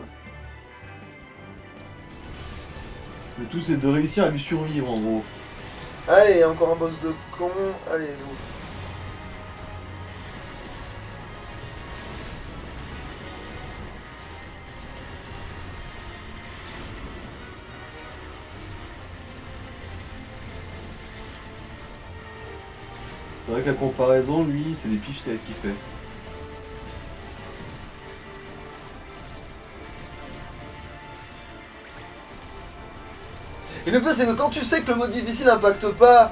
Le tout c'est de réussir à lui survivre en gros. Allez, encore un boss de con, allez go. C'est vrai que la comparaison, lui, c'est des pichenettes qu'il fait. Et le pire c'est que quand tu sais que le mode difficile impacte pas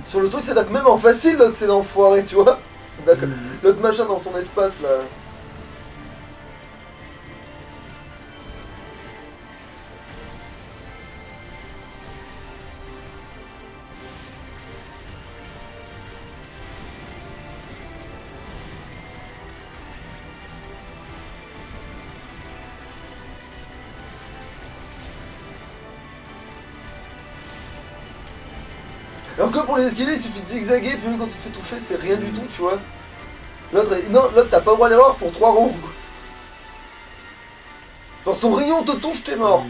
sur le truc, c'est-à-dire que même en facile l'autre c'est d'enfoiré, tu vois. D'accord. L'autre machin dans son espace là. Alors que pour les esquiver, il suffit de zigzaguer, puis même quand tu te fais toucher, c'est rien du tout, tu vois. L'autre, non, l'autre, t'as pas le droit à l'erreur pour 3 ronds. Dans son rayon te touche, t'es mort.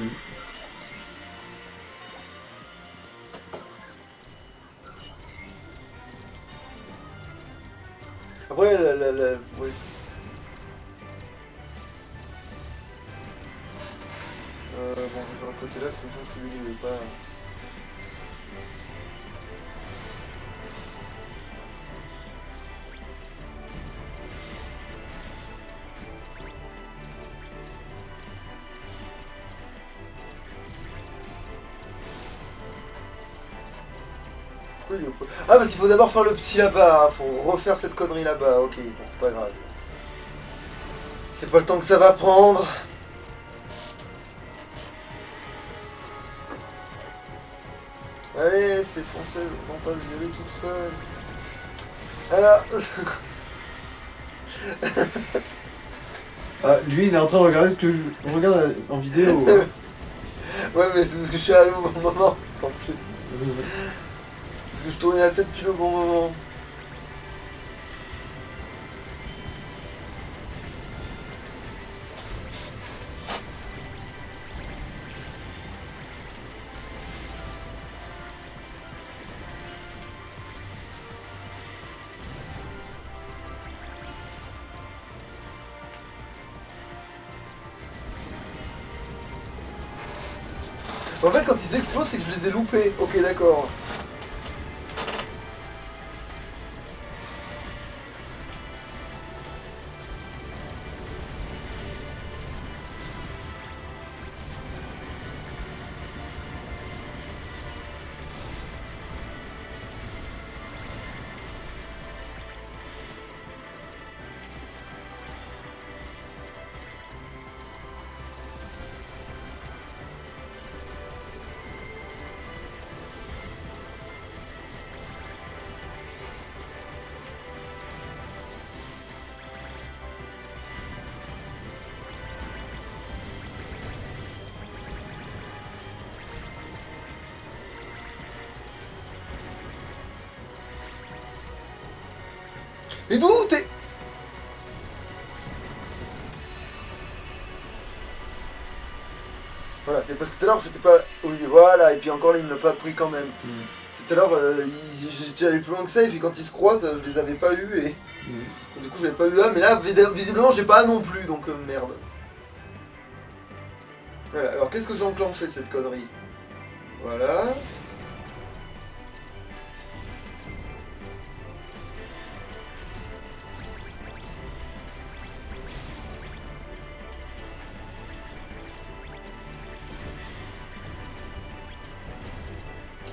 Après, ouais. Bon, je vais faire un côté là, c'est lui qui veut pas... Ah parce qu'il faut d'abord faire le petit là-bas, faut refaire cette connerie là-bas, ok, bon c'est pas grave. C'est pas le temps que ça va prendre. Allez, ces Françaises vont pas se violer toutes seules. Alors... Ah, lui il est en train de regarder ce que je regarde en vidéo. Hein. Ouais mais c'est parce que je suis arrivé au bon moment, en plus. Parce que je tournais la tête pile au bon moment. En fait, quand ils explosent, c'est que je les ai loupés. Ok, d'accord. Mais d'où t'es... Voilà, c'est parce que tout à l'heure j'étais pas au milieu, voilà, et puis encore là il me l'a pas pris quand même. C'est tout à l'heure, j'étais allé plus loin que ça, et puis quand ils se croisent, je les avais pas eu, et du coup j'avais pas eu A, mais là visiblement j'ai pas A non plus, donc merde. Voilà, alors qu'est-ce que j'ai enclenché de cette connerie? Voilà.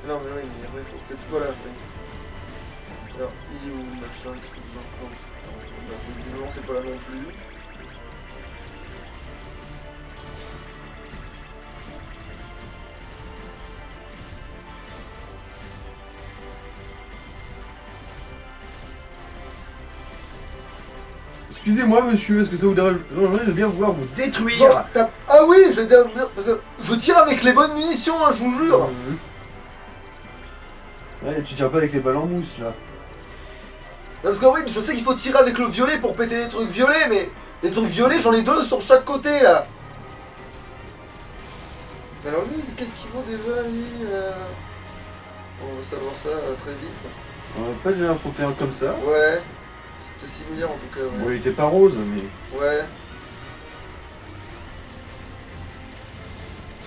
Non mais oui, mais ouais, faut peut-être... Voilà, oui. Alors, il est où machin, qu'est-ce que j'enclenche? Bah, visiblement c'est pas là non plus. Excusez-moi monsieur, est-ce que ça vous dérange de bien voir vous détruire? Bon, ah oui, je vais dire... Parce que je tire avec les bonnes munitions, hein, je vous jure. Ouais, tu tires pas avec les balles en mousse là. Non, parce qu'en vrai, je sais qu'il faut tirer avec le violet pour péter les trucs violets, mais les trucs violets, j'en ai deux sur chaque côté là. Alors lui, qu'est-ce qu'il vaut déjà lui On va savoir ça très vite. On va pas déjà affronter un comme ça. Ouais, c'était similaire en tout cas. Ouais. Bon, il était pas rose, mais. Ouais.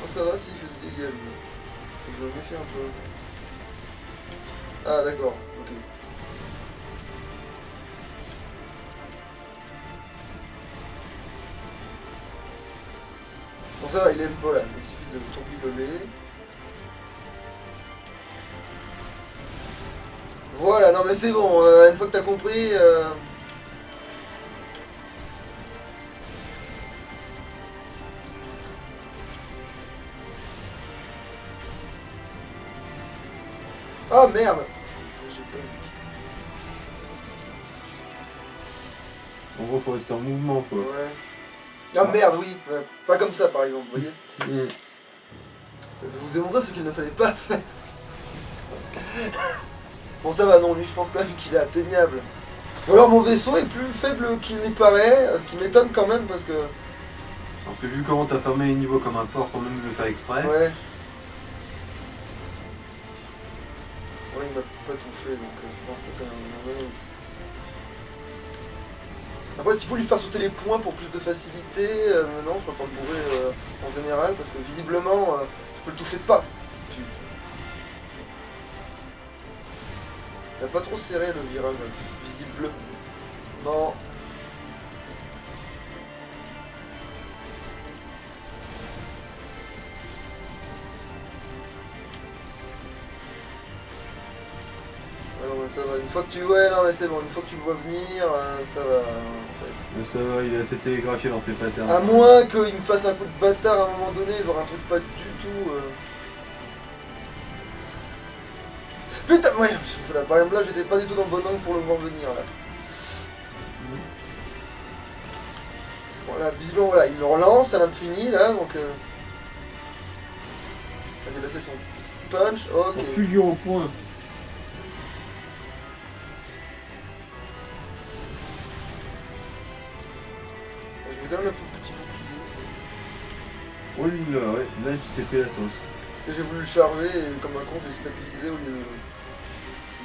Oh, ça va s'il fait du dégât lui. Je me méfie un peu. Ah d'accord, ok. Bon ça va, il aime pas là, il suffit de tourbillonner. Voilà, non mais c'est bon, une fois que t'as compris... Oh merde! En gros, faut rester en mouvement quoi. Ouais. Ah merde, oui, ouais. Pas comme ça par exemple, vous voyez? Je vous ai montré ce qu'il ne fallait pas faire. Bon ça va, non, lui je pense quand même qu'il est atteignable. Ou alors mon vaisseau est plus faible qu'il n'y paraît, ce qui m'étonne quand même parce que... Parce que vu comment t'as fermé les niveaux comme un porc sans même le faire exprès. Ouais. Bon là il m'a pas touché donc je pense que quand même... Après, est-ce qu'il faut lui faire sauter les points pour plus de facilité? Non, je préfère le bourrer en général parce que visiblement je peux le toucher pas. Il a pas trop serré le virage, visible. Non. Ouais, non, mais ça va. Une fois que tu... Ouais, non, mais c'est bon. Une fois que tu le vois venir, ça va. En fait. Mais ça va, il est assez télégraphié dans ses patterns. À moins qu'il me fasse un coup de bâtard à un moment donné, genre un truc pas du tout... Putain, ouais, là, par exemple là j'étais pas du tout dans le bon angle pour le voir venir là. Voilà, visiblement voilà, il me relance, ça l'a fini là, donc il a laissé son punch, ok. Son fulgure au point. Je vais quand même un petit bouclier. Oh là, ouais, là tu t'es pris la sauce. Parce que j'ai voulu le charger et comme un con j'ai stabilisé au lieu de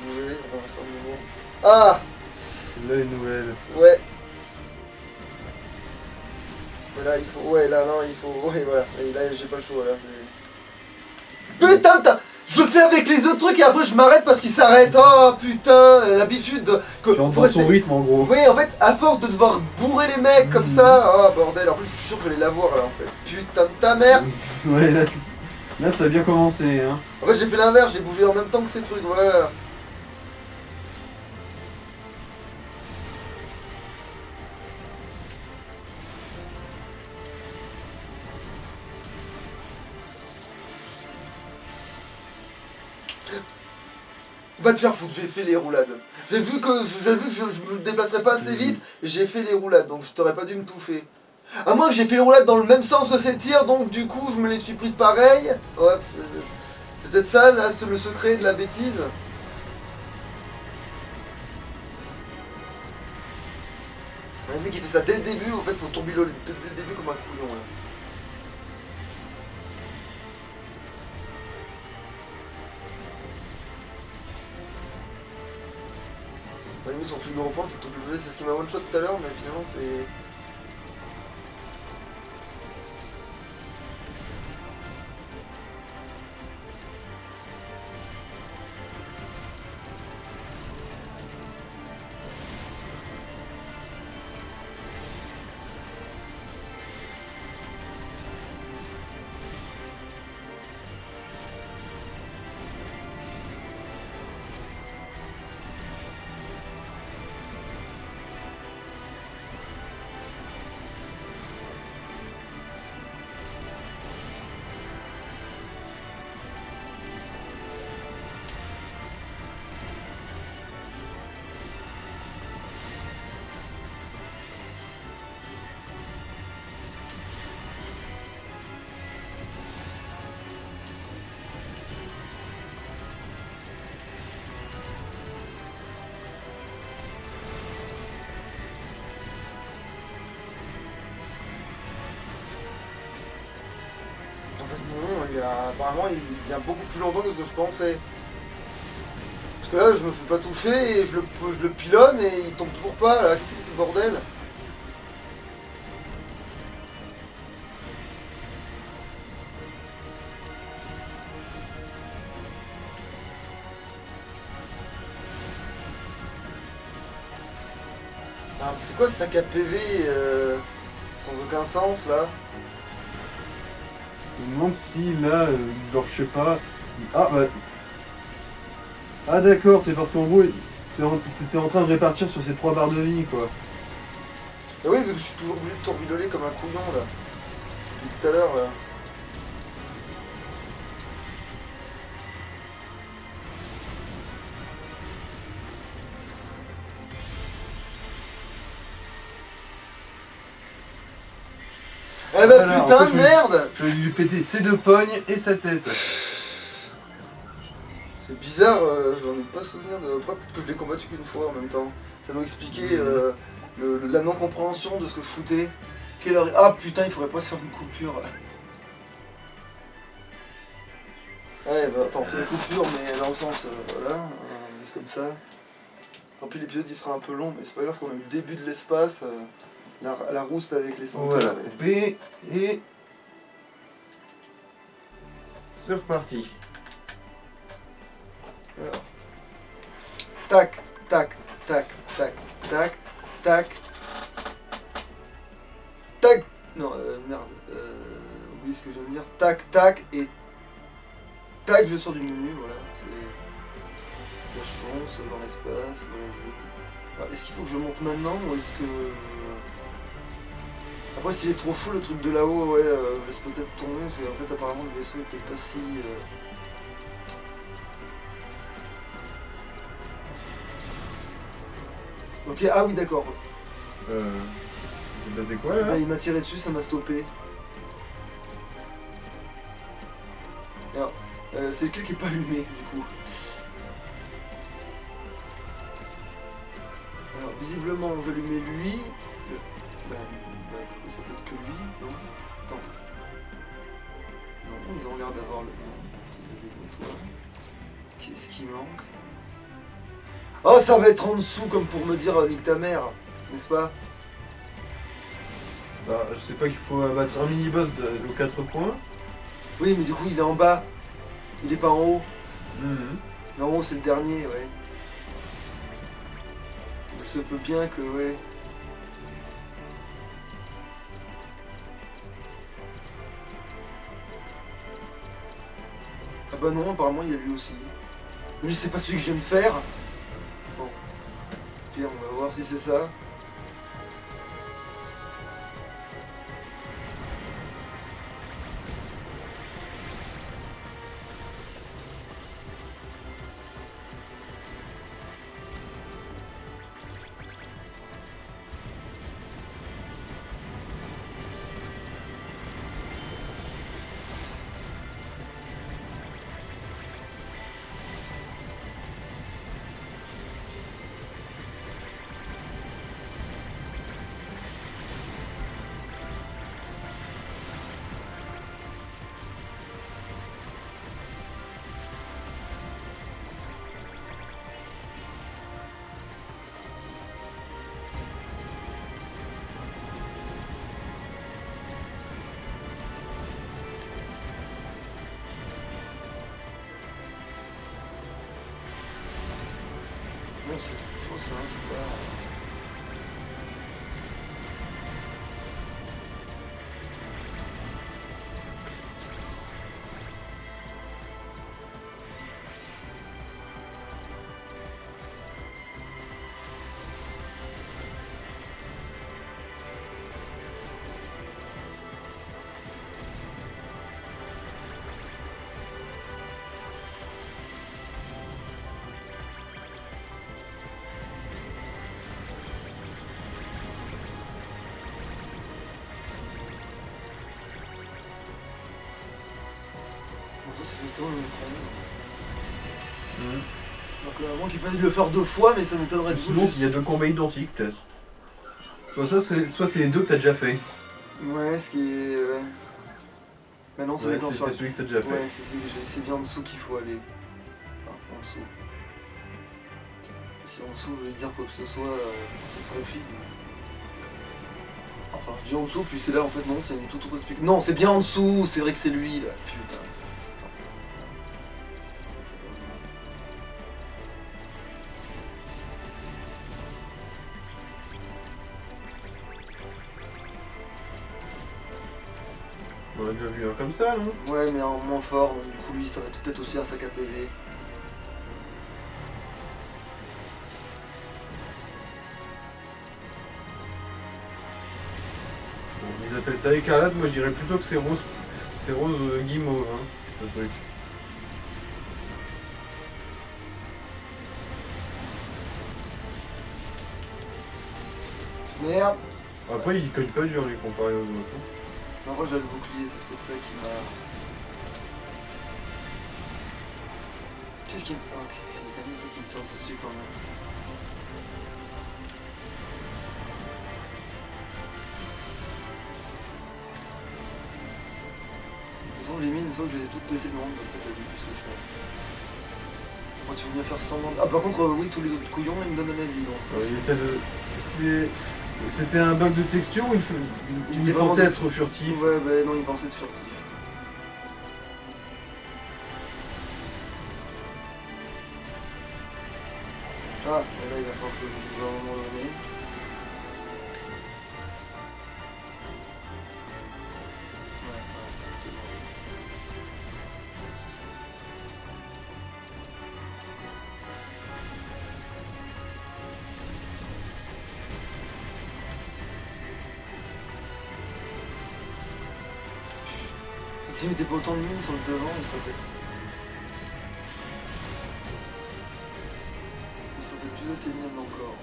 bouger, enfin c'est un moment. Ah! Là une nouvelle. Ouais. Mais là il faut. Ouais là non il faut. Ouais voilà. Et là j'ai pas le choix là. putain, je le fais avec les autres trucs et après je m'arrête parce qu'il s'arrête. Oh putain, l'habitude de... Tu rentres dans son rythme en gros. Oui, en fait, à force de devoir bourrer les mecs comme ça, oh bordel, en plus je suis sûr que je vais l'avoir là en fait. Putain de ta mère. Ouais, là ça a bien commencé, hein. En fait j'ai fait l'inverse, j'ai bougé en même temps que ces trucs, voilà. Va te faire foutre, j'ai fait les roulades. J'ai vu que je me déplacerais pas assez vite, j'ai fait les roulades, donc je t'aurais pas dû me toucher. À moins que j'ai fait les roulades dans le même sens que ces tirs, donc du coup je me les suis pris de pareil. Ouais, c'est peut-être ça là, le secret de la bêtise. On a vu qu'il fait ça dès le début, en fait faut tourbillonner dès le début comme un couillon là. À la limite, son fulgure au point, c'est tourbillonner, c'est ce qui m'a one shot tout à l'heure, mais finalement c'est... Apparemment il devient beaucoup plus longtemps que ce que je pensais. Parce que là je me fais pas toucher et je le pilonne et il tombe toujours pas là, qu'est-ce que c'est ce bordel? Ah, c'est quoi ce sac à PV sans aucun sens là? Je me demande si là, genre je sais pas. Ah bah. Ah d'accord, c'est parce qu'en gros, t'étais en train de répartir sur ces 3 barres de vie quoi. Ah oui, vu que je suis toujours obligé de tourbillonner comme un couillon là. Depuis tout à l'heure là. Eh bah Voilà, putain en fait, de merde! Je vais lui péter ses 2 pognes et sa tête. C'est bizarre, j'en ai pas souvenir de... Après, peut-être que je l'ai combattu qu'une fois en même temps. Ça doit expliquer la non-compréhension de ce que je shootais. Quelle heure... Ah putain, il faudrait pas se faire une coupure. Ouais, bah attends, on fait une coupure, mais dans le sens... voilà, on laisse comme ça. Tant pis, l'épisode il sera un peu long, mais c'est pas grave parce qu'on a eu le début de l'espace. La rouste avec les 5 Voilà, coupé et... C'est reparti. Alors. Tac, tac, tac, tac, tac, tac. Tac. Non, merde. Oublie ce que je viens de dire. Tac, tac, et... Tac, je sors du menu, voilà. C'est... La chance dans l'espace. Voilà. Est-ce qu'il faut que je monte maintenant ou est-ce que... Après, s'il est trop chaud, le truc de là-haut, ouais, laisse peut-être tomber, parce qu'en fait, apparemment, le vaisseau est peut-être pas si... Ok, ah oui, d'accord. C'est passé quoi là? Ah, il m'a tiré dessus, ça m'a stoppé. Alors, c'est lequel qui est pas allumé, du coup. Alors, visiblement, j'allumais lui. Bah, du coup, ça peut être que lui, non? Attends. Non, ils ont l'air d'avoir le... Qu'est-ce qui manque? Oh, ça va être en dessous, comme pour me dire nique ta mère, n'est-ce pas? Bah, je sais pas qu'il faut abattre un mini-boss aux 4 points. Oui, mais du coup, il est en bas. Il est pas en haut. Mhm. Mais en haut, c'est le dernier, ouais. Il se peut bien que, ouais. Ah bah non, apparemment il y a lui aussi. Lui, c'est pas celui que j'aime faire. Bon. Puis on va voir si c'est ça. Non, c'est autre chose, hein, c'est pas... C'est étonnant, Mhm. donc à moins qu'il fasse le faire 2 fois, mais ça m'étonnerait de Sinon, il y a 2 combats identiques, peut-être. Soit c'est les 2 que t'as déjà fait. Ouais, ce qui est... Ouais. Mais non, c'est Ouais, déclencheur. c'était celui que t'as déjà fait. Ouais, c'est celui que j'ai. C'est bien en dessous qu'il faut aller. Enfin, en dessous. Si en dessous veut dire quoi que ce soit, c'est trop fil. Enfin, je dis en dessous, puis c'est là, en fait, non, c'est une toute autre explication. Non, c'est bien en dessous, c'est vrai que c'est lui, là. Putain. On a déjà vu un comme ça, non? Ouais, mais en moins fort, donc du coup, lui, ça va peut-être aussi à sa KPV. Bon, ils appellent ça écarlate, moi je dirais plutôt que c'est rose. C'est rose guimauve, hein, ce truc. Merde. Après, il cogne pas dur, lui, comparé aux autres. hein. En vrai, j'ai le bouclier, c'est peut-être ça qui m'a... Qu'est-ce qui me... Ah, ok, c'est quand même un truc qui me tire dessus quand même. De toute façon, les mines, une fois que je les ai toutes pétées, non, donc t'as vu plus que ça. Moi, tu veux bien faire semblant... Ah, par contre, oui, tous les autres couillons, ils me donnent un avis, donc... C'était un bug de texture ou il était pensait vraiment- être furtif? Ouais, bah non, il pensait être furtif. Ah, et là, il va falloir que je vous à un moment donné. Ouais, c'est bon. S'il mettait pas autant de mines sur le devant, il serait peut-être... Il serait peut-être plus atteignable encore.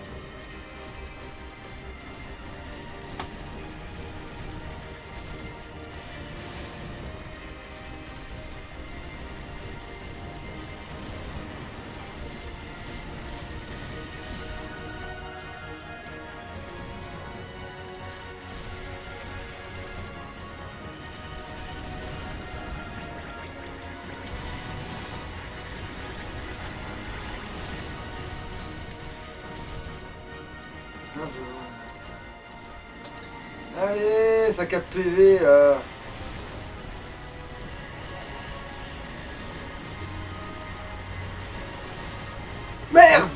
Non, allez, ça cap PV là.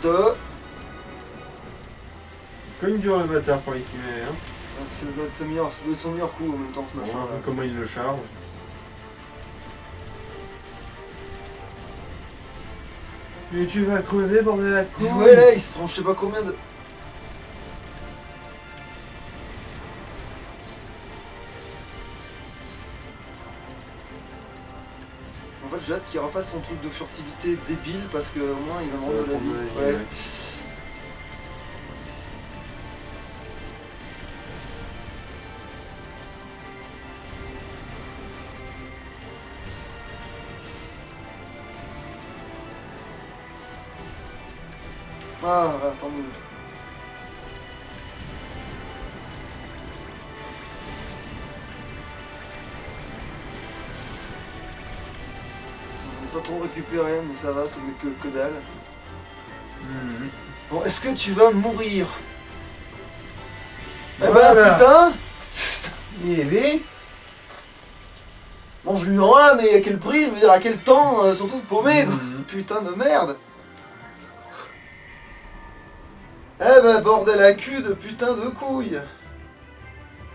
Merde. Quand il dure le bâtard quand il s'y met, hein. Ça doit être son meilleur coup en même temps ce On machin. voit un peu comment il le charge. Mais tu vas crever, bordel à Et couille. ouais là il se prend je sais pas combien de... En fait j'ai hâte qu'il refasse son truc de furtivité débile parce que au moins il va me rendre de la vie. Ouais. Ah, attends. On n'a pas trop récupéré, mais ça va, c'est mieux que dalle. Bon, est-ce que tu vas mourir? Eh Voilà. ben, putain! Eh ben, Bon, je lui rends un, mais à quel prix? Je veux dire, à quel temps? Surtout paumé, quoi. Mhm. Putain de merde! Eh ben, bordel à cul de putain de couille!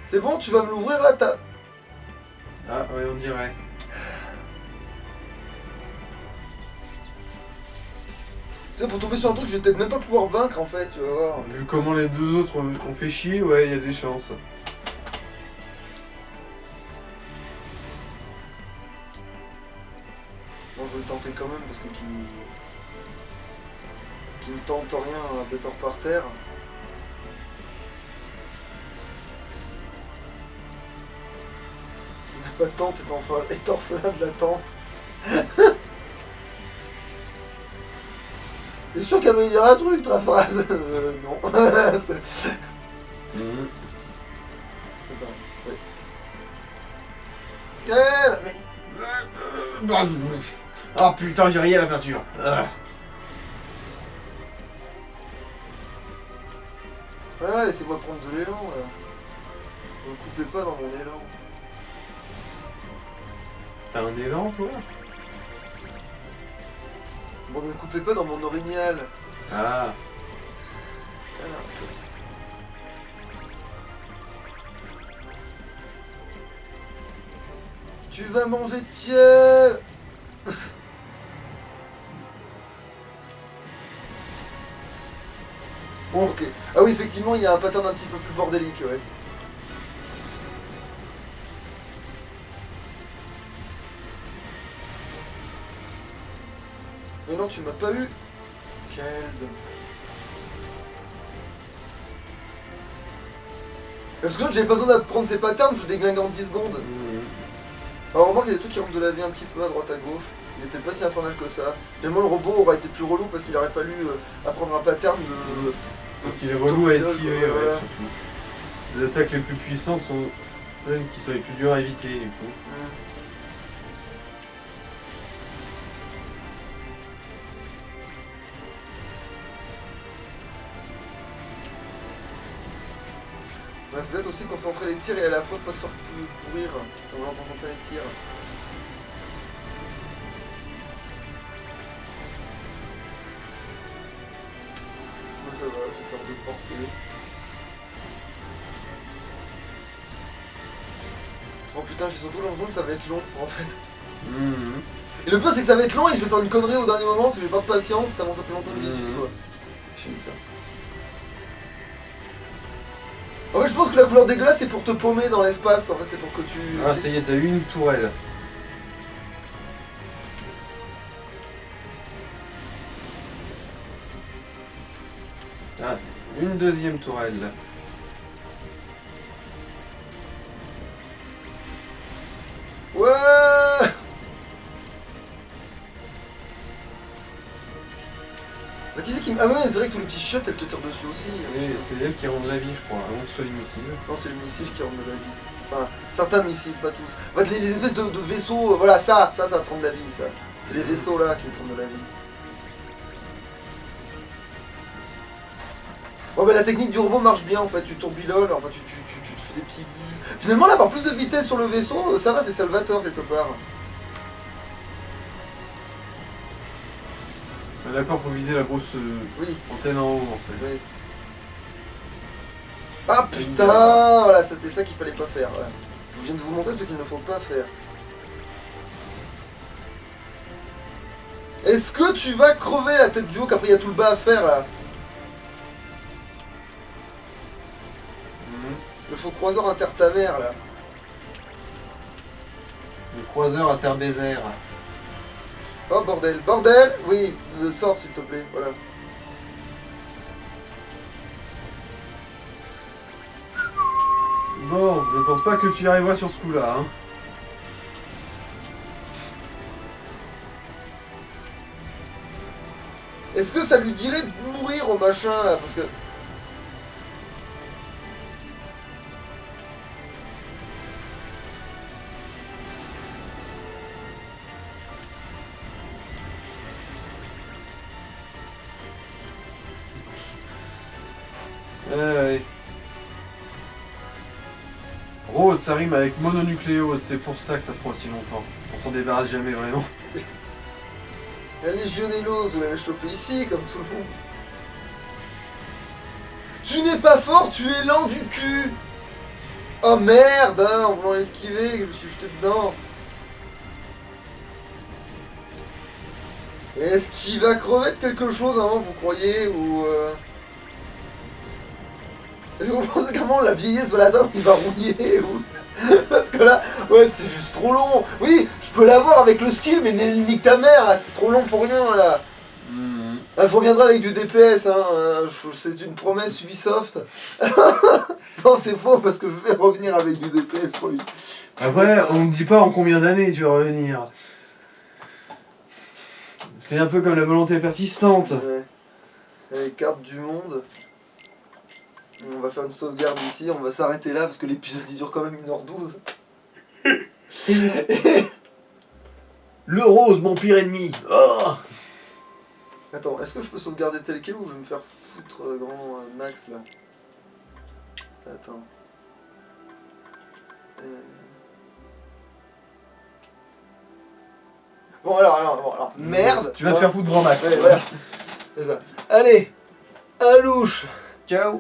C'est bon, tu vas me l'ouvrir là, t'as... Ah ouais, on dirait. Tu sais, pour tomber sur un truc, je vais peut-être même pas pouvoir vaincre en fait, tu vas voir. Vu comment les deux autres ont fait chier, ouais, il y a des chances. Bon, je vais le tenter quand même parce que qui ne tente rien à pétard par terre. Qui n'a pas de tente est orphelin de la tente. T'es sûr qu'elle veut dire un truc, ta phrase? Non. Mhm. Attends, oui. Mais... Ah putain, j'ai rien à la peinture. Ah. Ouais, laissez-moi prendre de l'élan là. Ne me coupez pas dans mon élan. T'as un élan, toi? Bon, ne me coupez pas dans mon orignal. Ah. Voilà. Tu vas manger tiède. Bon, ok. Ah oui, effectivement, il y a un pattern un petit peu plus bordélique, ouais. Mais non, tu m'as pas eu. Quel dommage. Parce que l'autre, j'avais pas besoin d'apprendre ses patterns, je déglingue en 10 secondes. Mhm. Alors remarque, il y a des trucs qui rentrent de la vie un petit peu à droite à gauche. Il est peut-être pas si infernal que ça. Finalement, le robot aurait été plus relou parce qu'il aurait fallu apprendre un pattern de... Parce qu'il est relou à esquiver, ouais, voilà. surtout. Les attaques les plus puissantes sont celles qui sont les plus dures à éviter, du coup. Ouais, peut-être aussi concentrer les tirs et à la fois pas se faire pourrir en voulant concentrer les tirs. Ouais, ça va, j'ai peur de porter. Oh putain, j'ai surtout l'impression que ça va être long en fait. Mhm. Et le pire c'est que ça va être long et je vais faire une connerie au dernier moment parce que j'ai pas de patience tellement ça fait longtemps que j'y suis quoi. Putain. En fait je pense que la couleur dégueulasse c'est pour te paumer dans l'espace, en fait c'est pour que tu... Ah, ça y est, t'as eu une tourelle. Ah, une deuxième tourelle, là. Ouais. Bah, qui c'est qui... Ah ouais, c'est vrai que tous les petits shots elles te tirent dessus aussi. Oui, c'est elle qui rend de la vie, je crois, avant que ce soit les missiles. Non, c'est le missile qui rend de la vie. Enfin, certains missiles, pas tous. En fait, les espèces de vaisseaux, voilà, ça te rend de la vie, ça. C'est les vaisseaux là qui te rendent de la vie. Bon, bah la technique du robot marche bien en fait, tu tourbiloles, enfin tu te fais des petits... Finalement là, avoir plus de vitesse sur le vaisseau, ça va, c'est salvateur quelque part. d'accord, faut viser la grosse Oui, antenne en haut en fait. oui. Ah putain, voilà, c'était ça qu'il fallait pas faire. Voilà. Je viens de vous montrer ce qu'il ne faut pas faire. Est-ce que tu vas crever la tête du haut qu'après il y a tout le bas à faire là? Le faux croiseur inter ta mère là. Le croiseur à terre baiser. Oh bordel, bordel. Oui, sors s'il te plaît, voilà. Bon, je pense pas que tu y arriveras sur ce coup-là. Hein. Est-ce que ça lui dirait de mourir au machin là? Parce que... Ouais. Rose, ça rime avec mononucléose, c'est pour ça que ça prend aussi longtemps. On s'en débarrasse jamais vraiment. La légionellose, vous l'avez chopé ici, comme tout le monde. Tu n'es pas fort, tu es lent du cul. Oh merde, hein, en voulant l'esquiver, je me suis jeté dedans. Est-ce qu'il va crever de quelque chose avant, vous croyez, ou... Est-ce que vous pensez comment la vieillesse va l'atteindre, il va rouiller ou... Parce que là, ouais, c'est juste trop long. Oui, je peux l'avoir avec le skill, mais nique ta mère, là, c'est trop long pour rien, là. Ah, je reviendrai avec du DPS, hein. C'est une promesse Ubisoft. Non, c'est faux, parce que je vais revenir avec du DPS pour lui. Après, on ne dit pas en combien d'années tu vas revenir. C'est un peu comme la volonté persistante. Ouais. Les cartes du monde. On va faire une sauvegarde ici, on va s'arrêter là parce que l'épisode il dure quand même 1h12. Le rose, mon pire ennemi. Oh Attends, est-ce que je peux sauvegarder tel quel ou je vais me faire foutre grand max là? Attends. Bon alors, merde. Tu vas te faire foutre grand max. Ouais, voilà. C'est ça. Allez, à louche. Ciao.